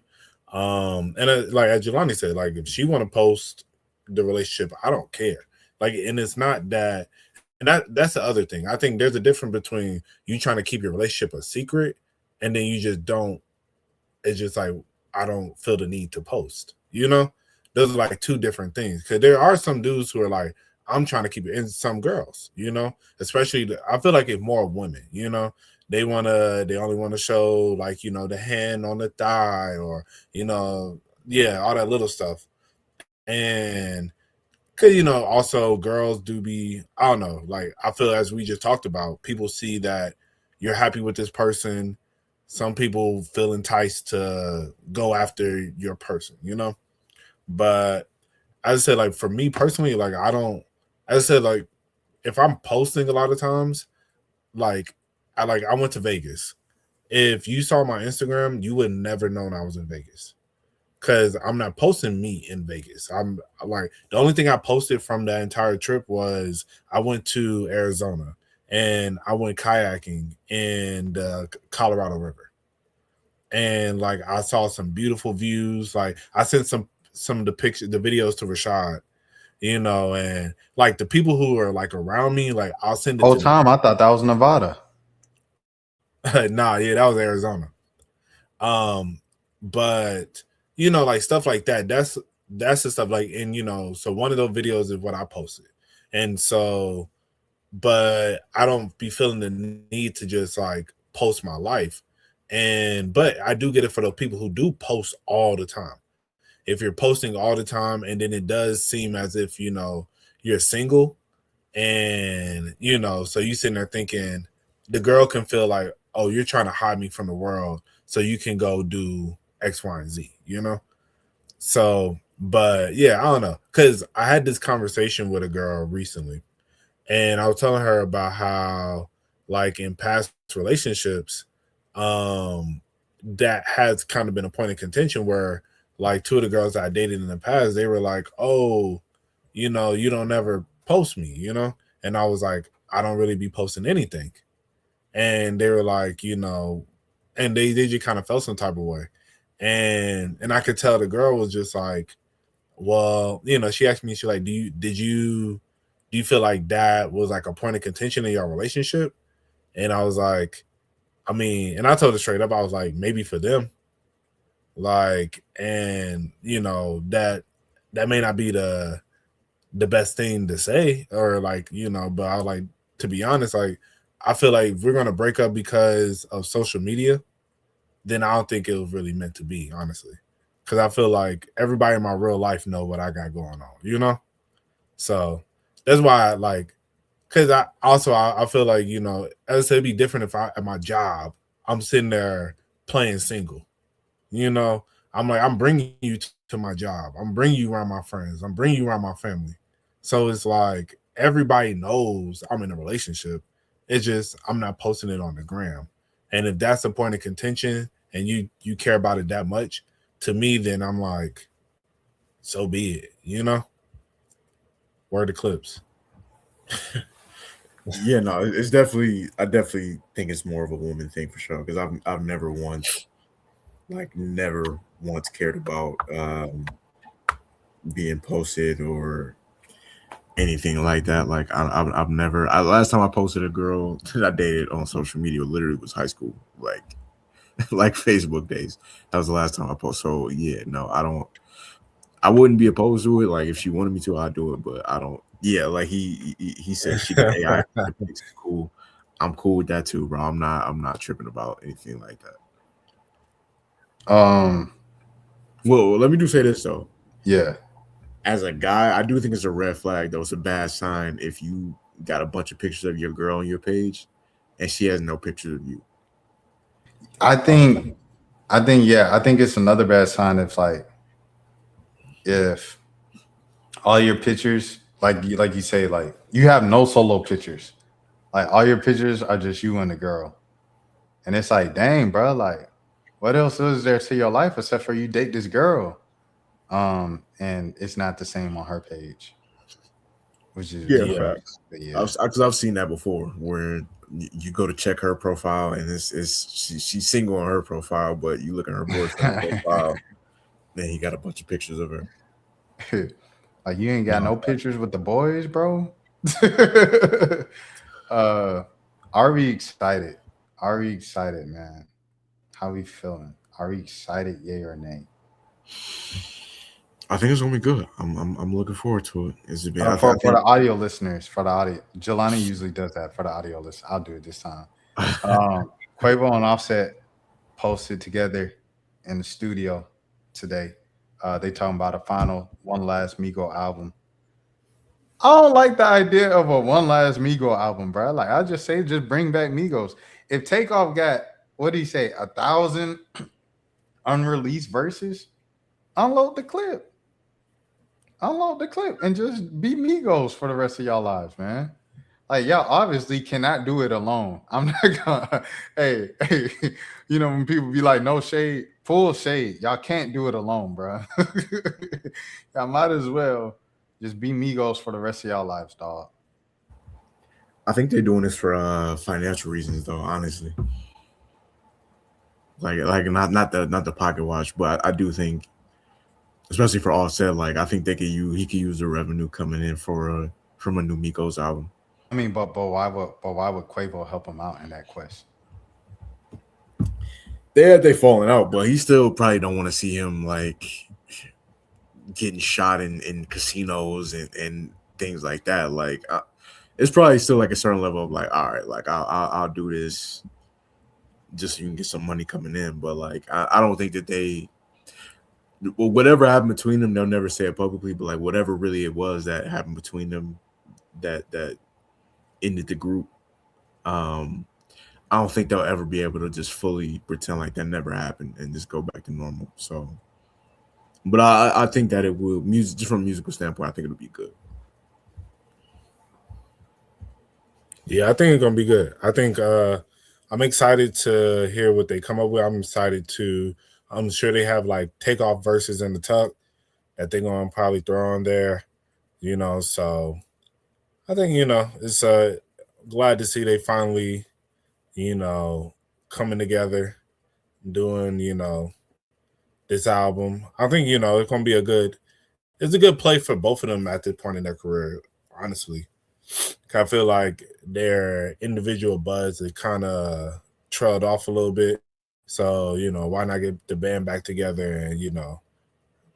Speaker 3: And like as Jelani said, like if she want to post the relationship, I don't care. Like, and it's not that, and that's the other thing. I think there's a difference between you trying to keep your relationship a secret, and then you just don't. It's just like I don't feel the need to post. You know, those are like two different things. Because there are some dudes who are like, I'm trying to keep it, and some girls, you know, especially I feel like it's more women. You know, they only want to show like the hand on the thigh or yeah, all that little stuff. And because also girls do be, I don't know, like I feel as we just talked about, people see that you're happy with this person. Some people feel enticed to go after your person, But as I said, like for me personally, like I don't. As I said, like if I'm posting a lot of times, like I went to Vegas. If you saw my Instagram, you would never known I was in Vegas. Cause I'm not posting me in Vegas. I'm like the only thing I posted from that entire trip was I went to Arizona and I went kayaking in the Colorado River, and like I saw some beautiful views. Like I sent some of the pictures, the videos to Rashad, and like the people who are like around me, like I'll send it
Speaker 2: Whole
Speaker 3: to
Speaker 2: time I thought that was Nevada.
Speaker 3: Nah, yeah, that was Arizona. But like stuff like that. That's the stuff like, and so one of those videos is what I posted, and so, but I don't be feeling the need to just like post my life, but I do get it for those people who do post all the time. If you're posting all the time, and then it does seem as if you're single, and so you sitting there thinking the girl can feel like, oh, you're trying to hide me from the world so you can go do X, Y, and Z, So, but yeah, I don't know. Cause I had this conversation with a girl recently, and I was telling her about how, like in past relationships, that has kind of been a point of contention where like two of the girls I dated in the past, they were like, oh, you don't ever post me, And I was like, I don't really be posting anything. And they were like, and they just kind of felt some type of way. And I could tell the girl was just like, well, she asked me, she like, do you feel like that was like a point of contention in your relationship? And I was like, I mean, and I told her straight up, I was like, maybe for them. Like, and that may not be the best thing to say, or like, but I was like, to be honest, like I feel like if we're gonna break up because of social media, then I don't think it was really meant to be, honestly. Because I feel like everybody in my real life know what I got going on, So that's why I like, because I feel like, as I said, it'd be different if at my job, I'm sitting there playing single, I'm like, I'm bringing you to my job. I'm bringing you around my friends. I'm bringing you around my family. So it's like, everybody knows I'm in a relationship. It's just, I'm not posting it on the gram. And if that's a point of contention and you care about it that much, to me, then I'm like, so be it, Word to clips.
Speaker 5: Yeah, no, it's definitely. I definitely think it's more of a woman thing for sure. Because I've never once cared about being posted or anything like that. Like I've never. Last time I posted a girl that I dated on social media literally was high school, like like Facebook days. That was the last time I posted. So yeah, no, I don't. I wouldn't be opposed to it. Like if she wanted me to, I'd do it. But I don't. Yeah, like he said she can AI. It's cool. I'm cool with that too, bro. I'm not tripping about anything like that. Well, let me do say this though.
Speaker 2: Yeah.
Speaker 5: As a guy, I do think it's a red flag. Though it's a bad sign if you got a bunch of pictures of your girl on your page, and she has no pictures of you.
Speaker 2: I think it's another bad sign if all your pictures, like you say, like you have no solo pictures. Like all your pictures are just you and the girl. And it's like, dang, bro, like what else is there to your life except for you date this girl? And it's not the same on her page. Which is
Speaker 5: facts. Yeah, because I've seen that before where
Speaker 4: you go to check her profile, and she's single on her profile, but you look at her boyfriend profile, then he got a bunch of pictures of her.
Speaker 2: Like you ain't got no pictures with the boys, bro. Are we excited? Are we excited, man? How we feeling? Are we excited, yay or nay?
Speaker 4: I think it's gonna be good. I'm looking forward to it.
Speaker 2: For the audio listeners, for the audio, Jelani usually does that for the audio list. I'll do it this time. Quavo and Offset posted together in the studio today. They talking about a final One Last Migo album. I don't like the idea of a One Last Migo album, bro. Like I just say, just bring back Migos. If Takeoff got what did he say, 1,000 unreleased verses, unload the clip. Unload the clip and just be Migos for the rest of y'all lives, man. Like y'all obviously cannot do it alone. I'm not gonna hey, you know when people be like no shade, full shade. Y'all can't do it alone, bro. Y'all might as well just be Migos for the rest of y'all lives, dog.
Speaker 4: I think they're doing this for financial reasons, though. Honestly, like not the pocket watch, but I do think, especially for Offset, like I think he could use the revenue coming in from a new Migos album.
Speaker 2: I mean, but why would Quavo help him out in that quest?
Speaker 4: They falling out, but he still probably don't want to see him like getting shot in casinos and things like that. Like it's probably still like a certain level of like, all right, like I'll do this just so you can get some money coming in. But like I don't think that whatever happened between them, they'll never say it publicly, but like whatever really it was that happened between them that ended the group, I don't think they'll ever be able to just fully pretend like that never happened and just go back to normal. So, but I think that it will, just from a musical standpoint, I think it'll be good.
Speaker 3: Yeah, I think it's gonna be good. I think I'm excited to hear what they come up with. I'm sure they have like Takeoff verses in the tuck that they're gonna probably throw on there, you know. So I think, you know, it's glad to see they finally, you know, coming together, doing, you know, this album. I think, you know, it's gonna be a good play for both of them at this point in their career, honestly. I feel like their individual buzz is kind of trailed off a little bit. So, you know, why not get the band back together and, you know,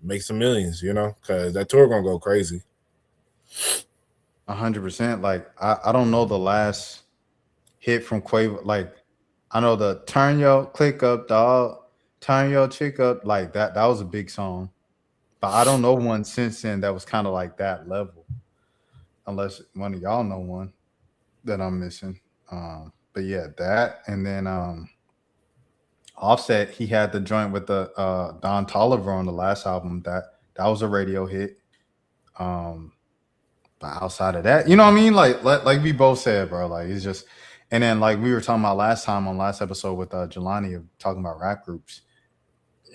Speaker 3: make some millions, you know, because that tour going to go crazy.
Speaker 2: 100%. Like, I don't know the last hit from Quavo. Like, I know the Turn Your Click Up, Dog, Turn Your Chick Up. Like, that was a big song. But I don't know one since then that was kind of like that level. Unless one of y'all know one that I'm missing. But yeah, that. And then Offset, he had the joint with the Don Toliver on the last album. That was a radio hit. But outside of that, you know what I mean? Like we both said, bro. Like it's just, and then like we were talking about last time on last episode with Jelani of talking about rap groups.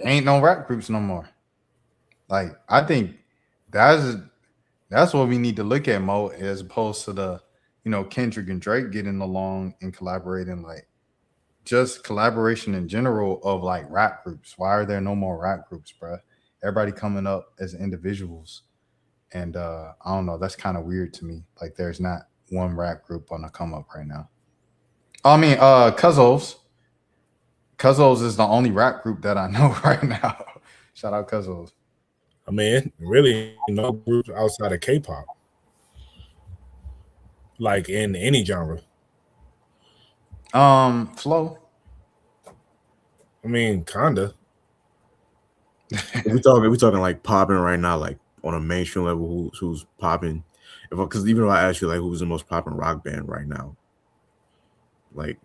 Speaker 2: Ain't no rap groups no more. Like I think that's what we need to look at, Mo, as opposed to the, you know, Kendrick and Drake getting along and collaborating, like just collaboration in general of like rap groups. Why are there no more rap groups, bro? Everybody coming up as individuals. And I don't know, that's kind of weird to me. Like there's not one rap group on the come up right now. I mean, Cuzzo's is the only rap group that I know right now. Shout out Cuzzo's.
Speaker 3: I mean, really no group outside of K-pop, like in any genre.
Speaker 2: Flow.
Speaker 3: I mean, kinda.
Speaker 4: we talking like popping right now, like on a mainstream level. Who's popping? Because even if I ask you like who's the most popping rock band right now, like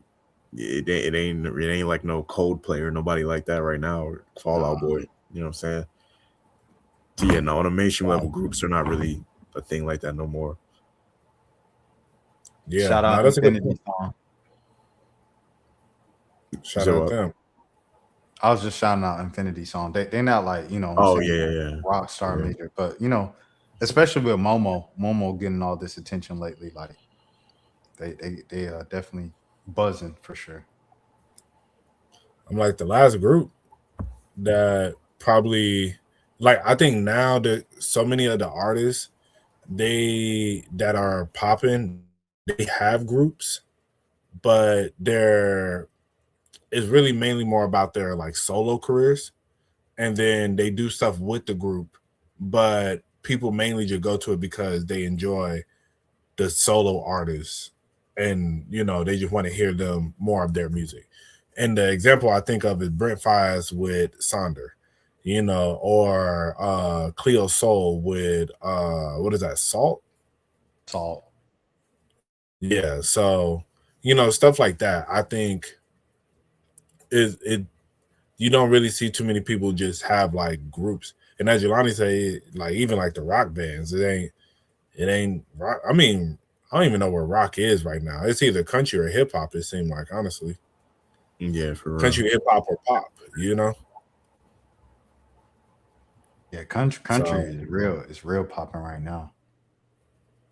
Speaker 4: it ain't like no Coldplay or nobody like that right now, or Fall Out Boy. You know what I'm saying? So yeah, no, on a mainstream level, groups are not really a thing like that no more.
Speaker 3: Yeah,
Speaker 2: shout out Infinity Song.
Speaker 3: Shout out them.
Speaker 2: I was just shouting out Infinity Song. They're not like, you know, rock star major, but you know, especially with Momo getting all this attention lately, like they definitely buzzing for sure.
Speaker 3: I'm like the last group that probably like I think now that so many of the artists they that are popping, they have groups, but they're it's really mainly more about their like solo careers, and then they do stuff with the group, but people mainly just go to it because they enjoy the solo artists, and you know they just want to hear them more of their music. And the example I think of is Brent Fires with Sonder, you know, or Cleo Soul with what is that, Salt?
Speaker 2: Salt.
Speaker 3: Yeah, so you know stuff like that. I think it you don't really see too many people just have like groups. And as Jelani say, like even like the rock bands, it ain't rock. I mean, I don't even know where rock is right now. It's either country or hip hop. It seemed like honestly,
Speaker 4: Yeah, for real.
Speaker 3: country, hip hop, or pop. You know.
Speaker 2: Yeah, country is real. It's real popping right now.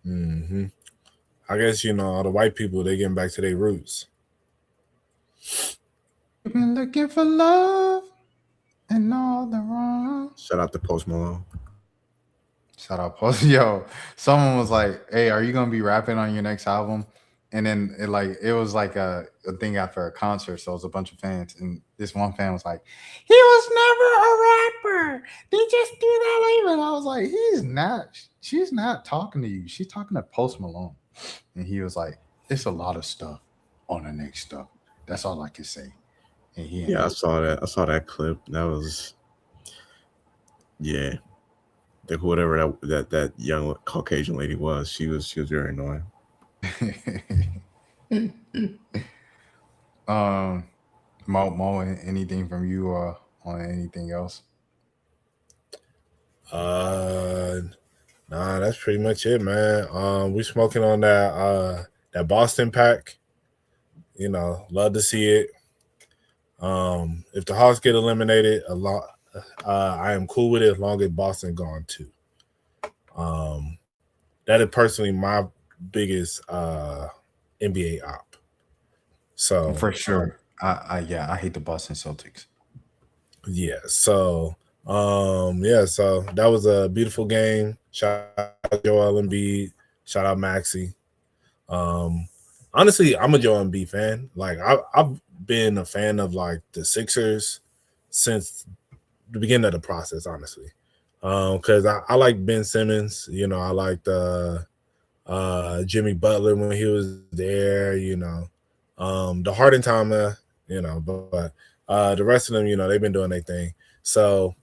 Speaker 3: Mm-hmm. I guess you know all the white people they getting back to their roots.
Speaker 2: You've been looking for love and all the wrong.
Speaker 4: Shout out to Post Malone.
Speaker 2: Shout out Post. Yo, someone was like, "Hey, are you gonna be rapping on your next album?" And then it was like a thing after a concert, so it was a bunch of fans, and this one fan was like, "He was never a rapper. They just do that later." And I was like, "He's not. She's not talking to you. She's talking to Post Malone." And he was like, "It's a lot of stuff on the next stuff. That's all I can say." And
Speaker 4: Yeah, I saw that. I saw that clip. That was, yeah. Whatever that young Caucasian lady was, she was very annoying.
Speaker 2: Mo, anything from you or on anything else?
Speaker 3: Nah, that's pretty much it, man. We smoking on that Boston pack. You know, love to see it. If the Hawks get eliminated, I am cool with it as long as Boston gone too. That is personally my biggest NBA op. So
Speaker 2: for sure, I hate the Boston Celtics.
Speaker 3: Yeah, so so that was a beautiful game. Shout out Joel Embiid. Shout out Maxey. Honestly, I'm a Joel Embiid fan. Like I've been a fan of like the Sixers since the beginning of the process, honestly. Because I like Ben Simmons, you know, I liked Jimmy Butler when he was there, you know. The Harden time, you know, but the rest of them, you know, they've been doing their thing. So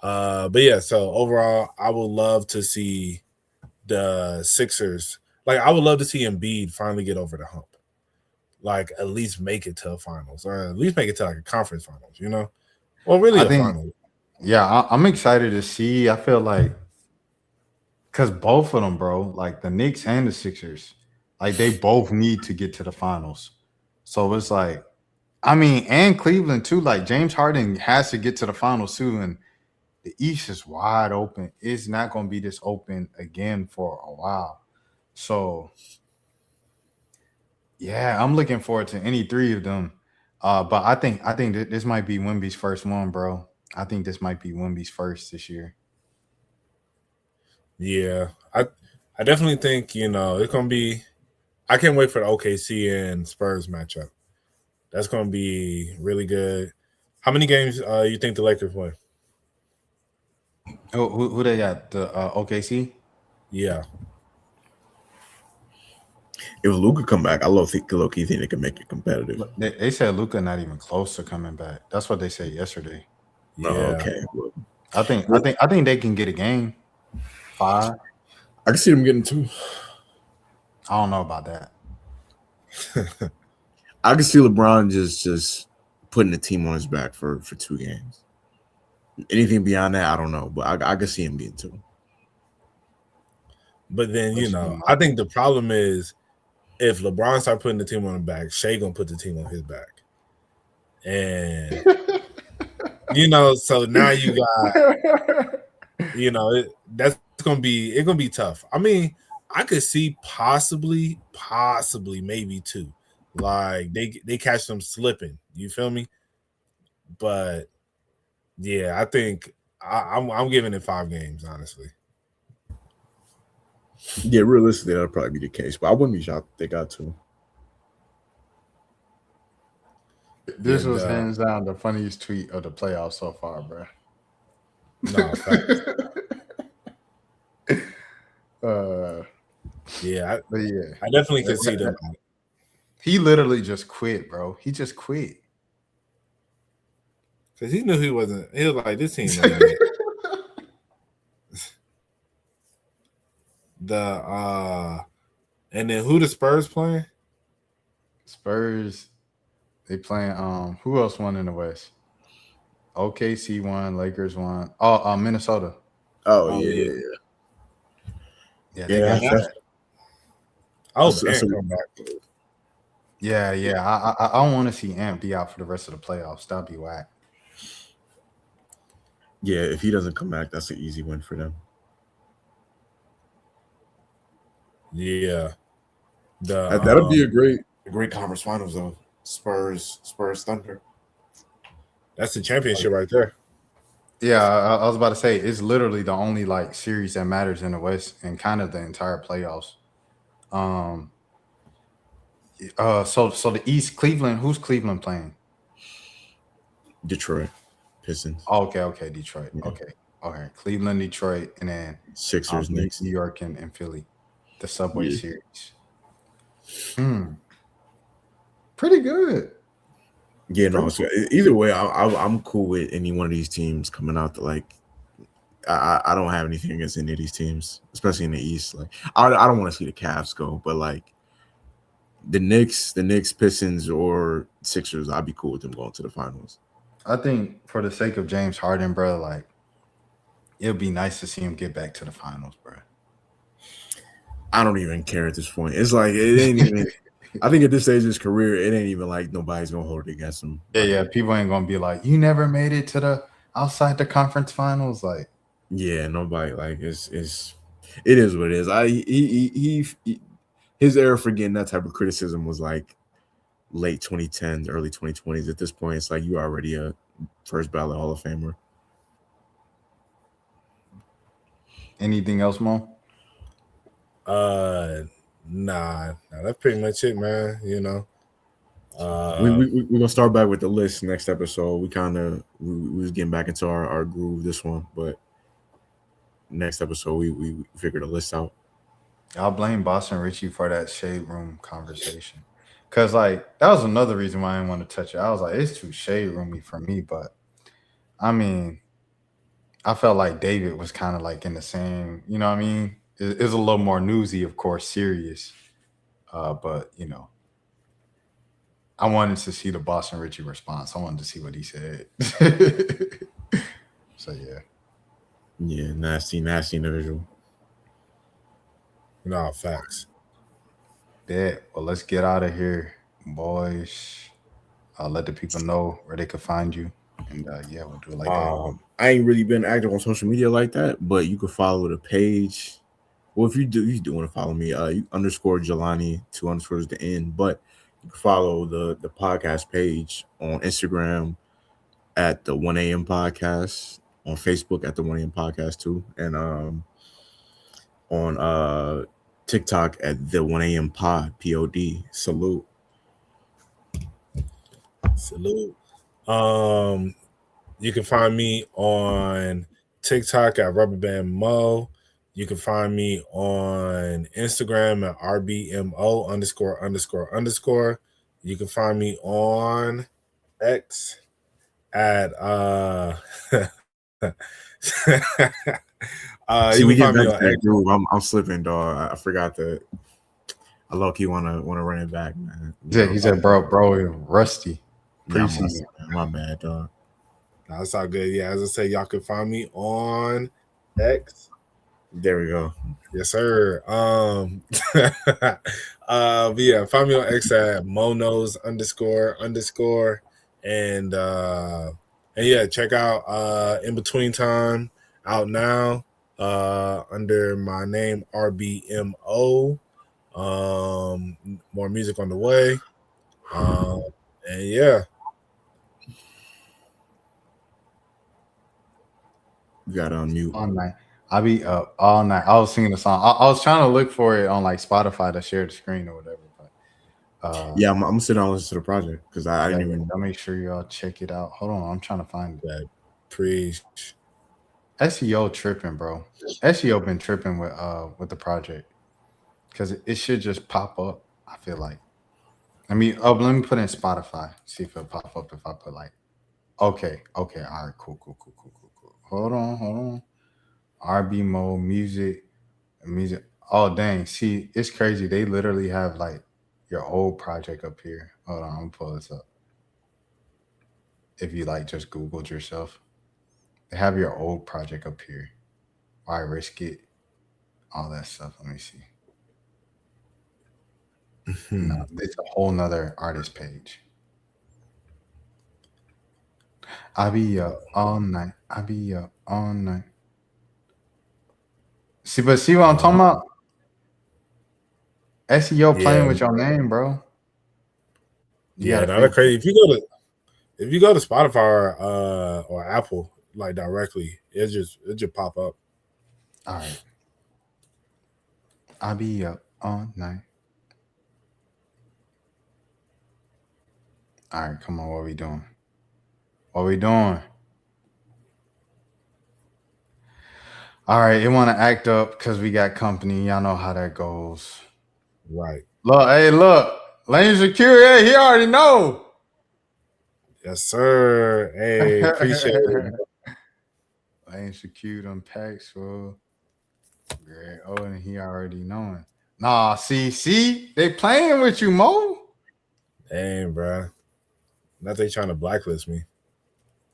Speaker 3: but yeah, so overall, I would love to see the Sixers. Like I would love to see Embiid finally get over the hump. Like at least make it to a finals, or at least make it to like a conference finals, you know? Well, really a final.
Speaker 2: Yeah, I'm excited to see. I feel like because both of them, bro, like the Knicks and the Sixers, like they both need to get to the finals. So it's like, I mean, and Cleveland too. Like James Harden has to get to the finals too, and the East is wide open. It's not going to be this open again for a while. So yeah, I'm looking forward to any three of them. But I think that this might be Wemby's first one, bro. I think this might be Wemby's first this year.
Speaker 3: Yeah, I definitely think, you know, it's gonna be. I can't wait for the OKC and Spurs matchup. That's gonna be really good. How many games you think the Lakers win?
Speaker 2: Who they got? The OKC?
Speaker 3: Yeah.
Speaker 4: If Luka come back, I low-key think they can make it competitive.
Speaker 2: They said Luka not even close to coming back. That's what they said yesterday.
Speaker 3: Yeah.
Speaker 4: Oh, okay. Well,
Speaker 2: I think they can get a game. 5.
Speaker 4: I can see them getting 2.
Speaker 2: I don't know about that.
Speaker 4: I can see LeBron just putting the team on his back for 2 games. Anything beyond that, I don't know, but I can see him getting 2.
Speaker 3: But then, you know, I think the problem is if LeBron start putting the team on his back, Shea gonna put the team on his back. And you know, so now you got, you know, it's gonna be tough. I mean, I could see possibly maybe 2. Like they catch them slipping. You feel me? But yeah, I think I'm giving it 5 games, honestly.
Speaker 4: Yeah, realistically, that'll probably be the case. But I wouldn't be shocked if they got 2.
Speaker 2: This was hands down the funniest tweet of the playoffs so far, bro.
Speaker 3: No, facts.
Speaker 2: Yeah,
Speaker 3: I definitely could see them.
Speaker 2: He literally just quit, bro. He just quit
Speaker 3: because he knew he wasn't. He was like, this team ain't it. And then who the Spurs playing?
Speaker 2: Spurs. They playing. Who else won in the West? OKC won. Lakers won. Oh, Minnesota.
Speaker 4: Oh yeah.
Speaker 3: I hope Ant come back.
Speaker 2: Yeah. I want to see Ant be out for the rest of the playoffs. That'd be whack.
Speaker 4: Yeah, if he doesn't come back, that's an easy win for them.
Speaker 3: Yeah,
Speaker 4: that'll be a great conference finals though. Spurs Thunder.
Speaker 3: That's the championship right there.
Speaker 2: Yeah, I was about to say it's literally the only like series that matters in the West and kind of the entire playoffs. So the East, Cleveland. Who's Cleveland playing?
Speaker 4: Detroit Pistons.
Speaker 2: Oh, okay, Detroit. Yeah. Okay. Cleveland, Detroit, and then
Speaker 4: Sixers, Knicks,
Speaker 2: New York, and Philly. The Subway Series. Pretty good.
Speaker 4: Yeah, no. So either way, I'm cool with any one of these teams coming out. I don't have anything against any of these teams, especially in the East. Like, I don't want to see the Cavs go, but like the Knicks, Pistons, or Sixers, I'd be cool with them going to the finals.
Speaker 2: I think for the sake of James Harden, bro, like it'd be nice to see him get back to the finals, bro.
Speaker 4: I don't even care at this point. It's like it ain't even. I think at this stage of his career, it ain't even like nobody's gonna hold it against him.
Speaker 2: Yeah. People ain't gonna be like, you never made it to the outside the conference finals, like.
Speaker 4: Yeah, nobody like it is what it is. His era for getting that type of criticism was like late 2010s, early 2020s. At this point, it's like you already a first ballot Hall of Famer.
Speaker 2: Anything else, Mo?
Speaker 3: Nah, that's pretty much it, man. You know,
Speaker 4: we're gonna start back with the list next episode. We was getting back into our groove this one, but next episode we figured a list out.
Speaker 2: I'll blame Boston Richie for that shade room conversation, cause like that was another reason why I didn't want to touch it. I was like, it's too shade roomy for me, but I mean, I felt like David was kind of like in the same, you know what I mean? It's a little more newsy, of course, serious. But, you know, I wanted to see the Boston Richie response. I wanted to see what he said. So, yeah.
Speaker 4: Yeah, nasty individual.
Speaker 3: No, facts.
Speaker 2: Yeah, well, let's get out of here, boys. I'll let the people know where they can find you. And, yeah, we'll do it like that.
Speaker 4: I ain't really been active on social media like that, but you can follow the page. Well, if you do want to follow me, you _ Jelani, 2 underscores at the end. But you can follow the podcast page on Instagram at the 1 a.m. podcast, on Facebook at the 1 a.m. podcast too, and on TikTok at the 1 a.m. pod, POD. Salute.
Speaker 3: You can find me on TikTok at Rubberband Mo. You can find me on Instagram at RBMO ____. You can find me on X at
Speaker 4: See, we get back to that groove. I'm slipping, dog. I forgot that. I low-key wanna run it back, man.
Speaker 2: Yeah, he said, bro, rusty.
Speaker 4: Preseason. My bad, dog.
Speaker 3: That's all good. Yeah, as I say, y'all can find me on X.
Speaker 4: There we go.
Speaker 3: Yes, sir. But yeah, find me on X at Monos ___. And yeah, check out In Between Time out now under my name RBMO. More music on the way. And yeah.
Speaker 4: You got on mute.
Speaker 2: All night. I be up all night. I was singing the song. I was trying to look for it on like Spotify to share the screen or whatever. But
Speaker 4: yeah, I'm gonna sit down and listen to the project because I didn't even.
Speaker 2: I'll make sure y'all check it out. Hold on, I'm trying to find it.
Speaker 3: That preach.
Speaker 2: SEO tripping, bro. SEO been tripping with the project because it should just pop up. I feel like. Let me put in Spotify. See if it'll pop up if I put like. Okay. All right. Cool. Hold on. RB mode music. Oh dang! See, it's crazy. They literally have like your old project up here. Hold on, I'm gonna pull this up. If you like just Googled yourself, they have your old project up here. Why risk it? All that stuff. Let me see. No, it's a whole nother artist page. I be up all night. See what I'm talking about? SEO playing with your name, bro.
Speaker 3: That's crazy. If you go to Spotify or Apple like directly, it just pop up.
Speaker 2: All right. I be up all night. All right, come on. What we doing? All right, it want to act up because we got company. Y'all know how that goes.
Speaker 3: Right.
Speaker 2: Look. Lane secure. Hey, he already know.
Speaker 3: Yes, sir. Hey, appreciate it.
Speaker 2: Lane secure them packs for Greg. Oh, and he already knowing. Nah, see, they playing with you, Mo.
Speaker 3: Dang, bro. Not they trying to blacklist me.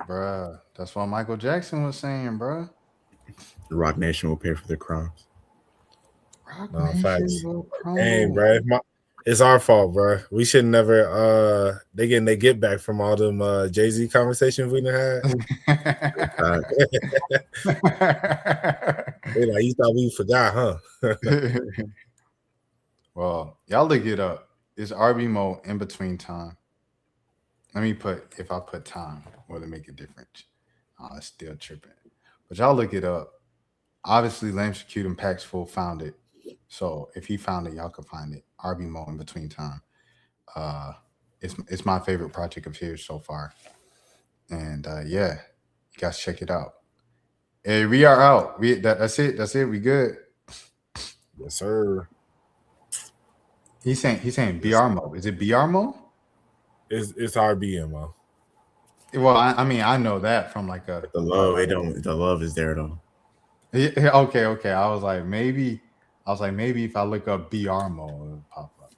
Speaker 2: Bruh, that's what Michael Jackson was saying, bruh.
Speaker 4: The Rock Nation will pay for their crimes.
Speaker 3: No, facts. Dang, bro. It's our fault, bro. We should never they getting they get back from all them Jay-Z conversations we done had. They like, you thought we forgot, huh?
Speaker 2: Well, y'all look it up. It's RB mode in between time. Let me if I put time, will it make a difference? Oh, it's still tripping. But y'all look it up. Obviously, Lame Secute and Pax Full found it. So if he found it, y'all can find it. RB mode in between time. It's my favorite project of his so far. And yeah, you guys check it out. Hey, we are out. That's it. We good.
Speaker 3: Yes, sir.
Speaker 2: He's saying BR mode. Is it BR mode?
Speaker 3: It's RBMO.
Speaker 2: Well, I mean, I know that from like the
Speaker 4: love. The love is there though.
Speaker 2: Yeah, okay. I was like, maybe if I look up BR mode, it'll pop up.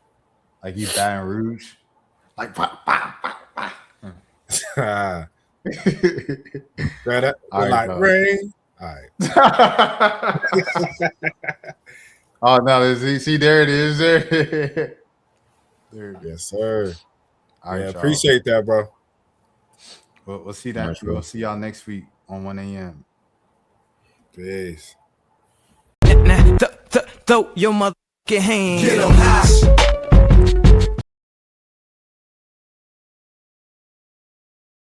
Speaker 2: Like you Baton Rouge. Like
Speaker 3: rain. All right.
Speaker 2: Oh no, see there it is. There.
Speaker 3: Yes, sir.
Speaker 2: All right,
Speaker 3: appreciate that, bro.
Speaker 2: We'll see that. We'll see y'all next week on 1 a.m.
Speaker 3: Peace.
Speaker 13: Throw your motherfucking hands. Get 'em high.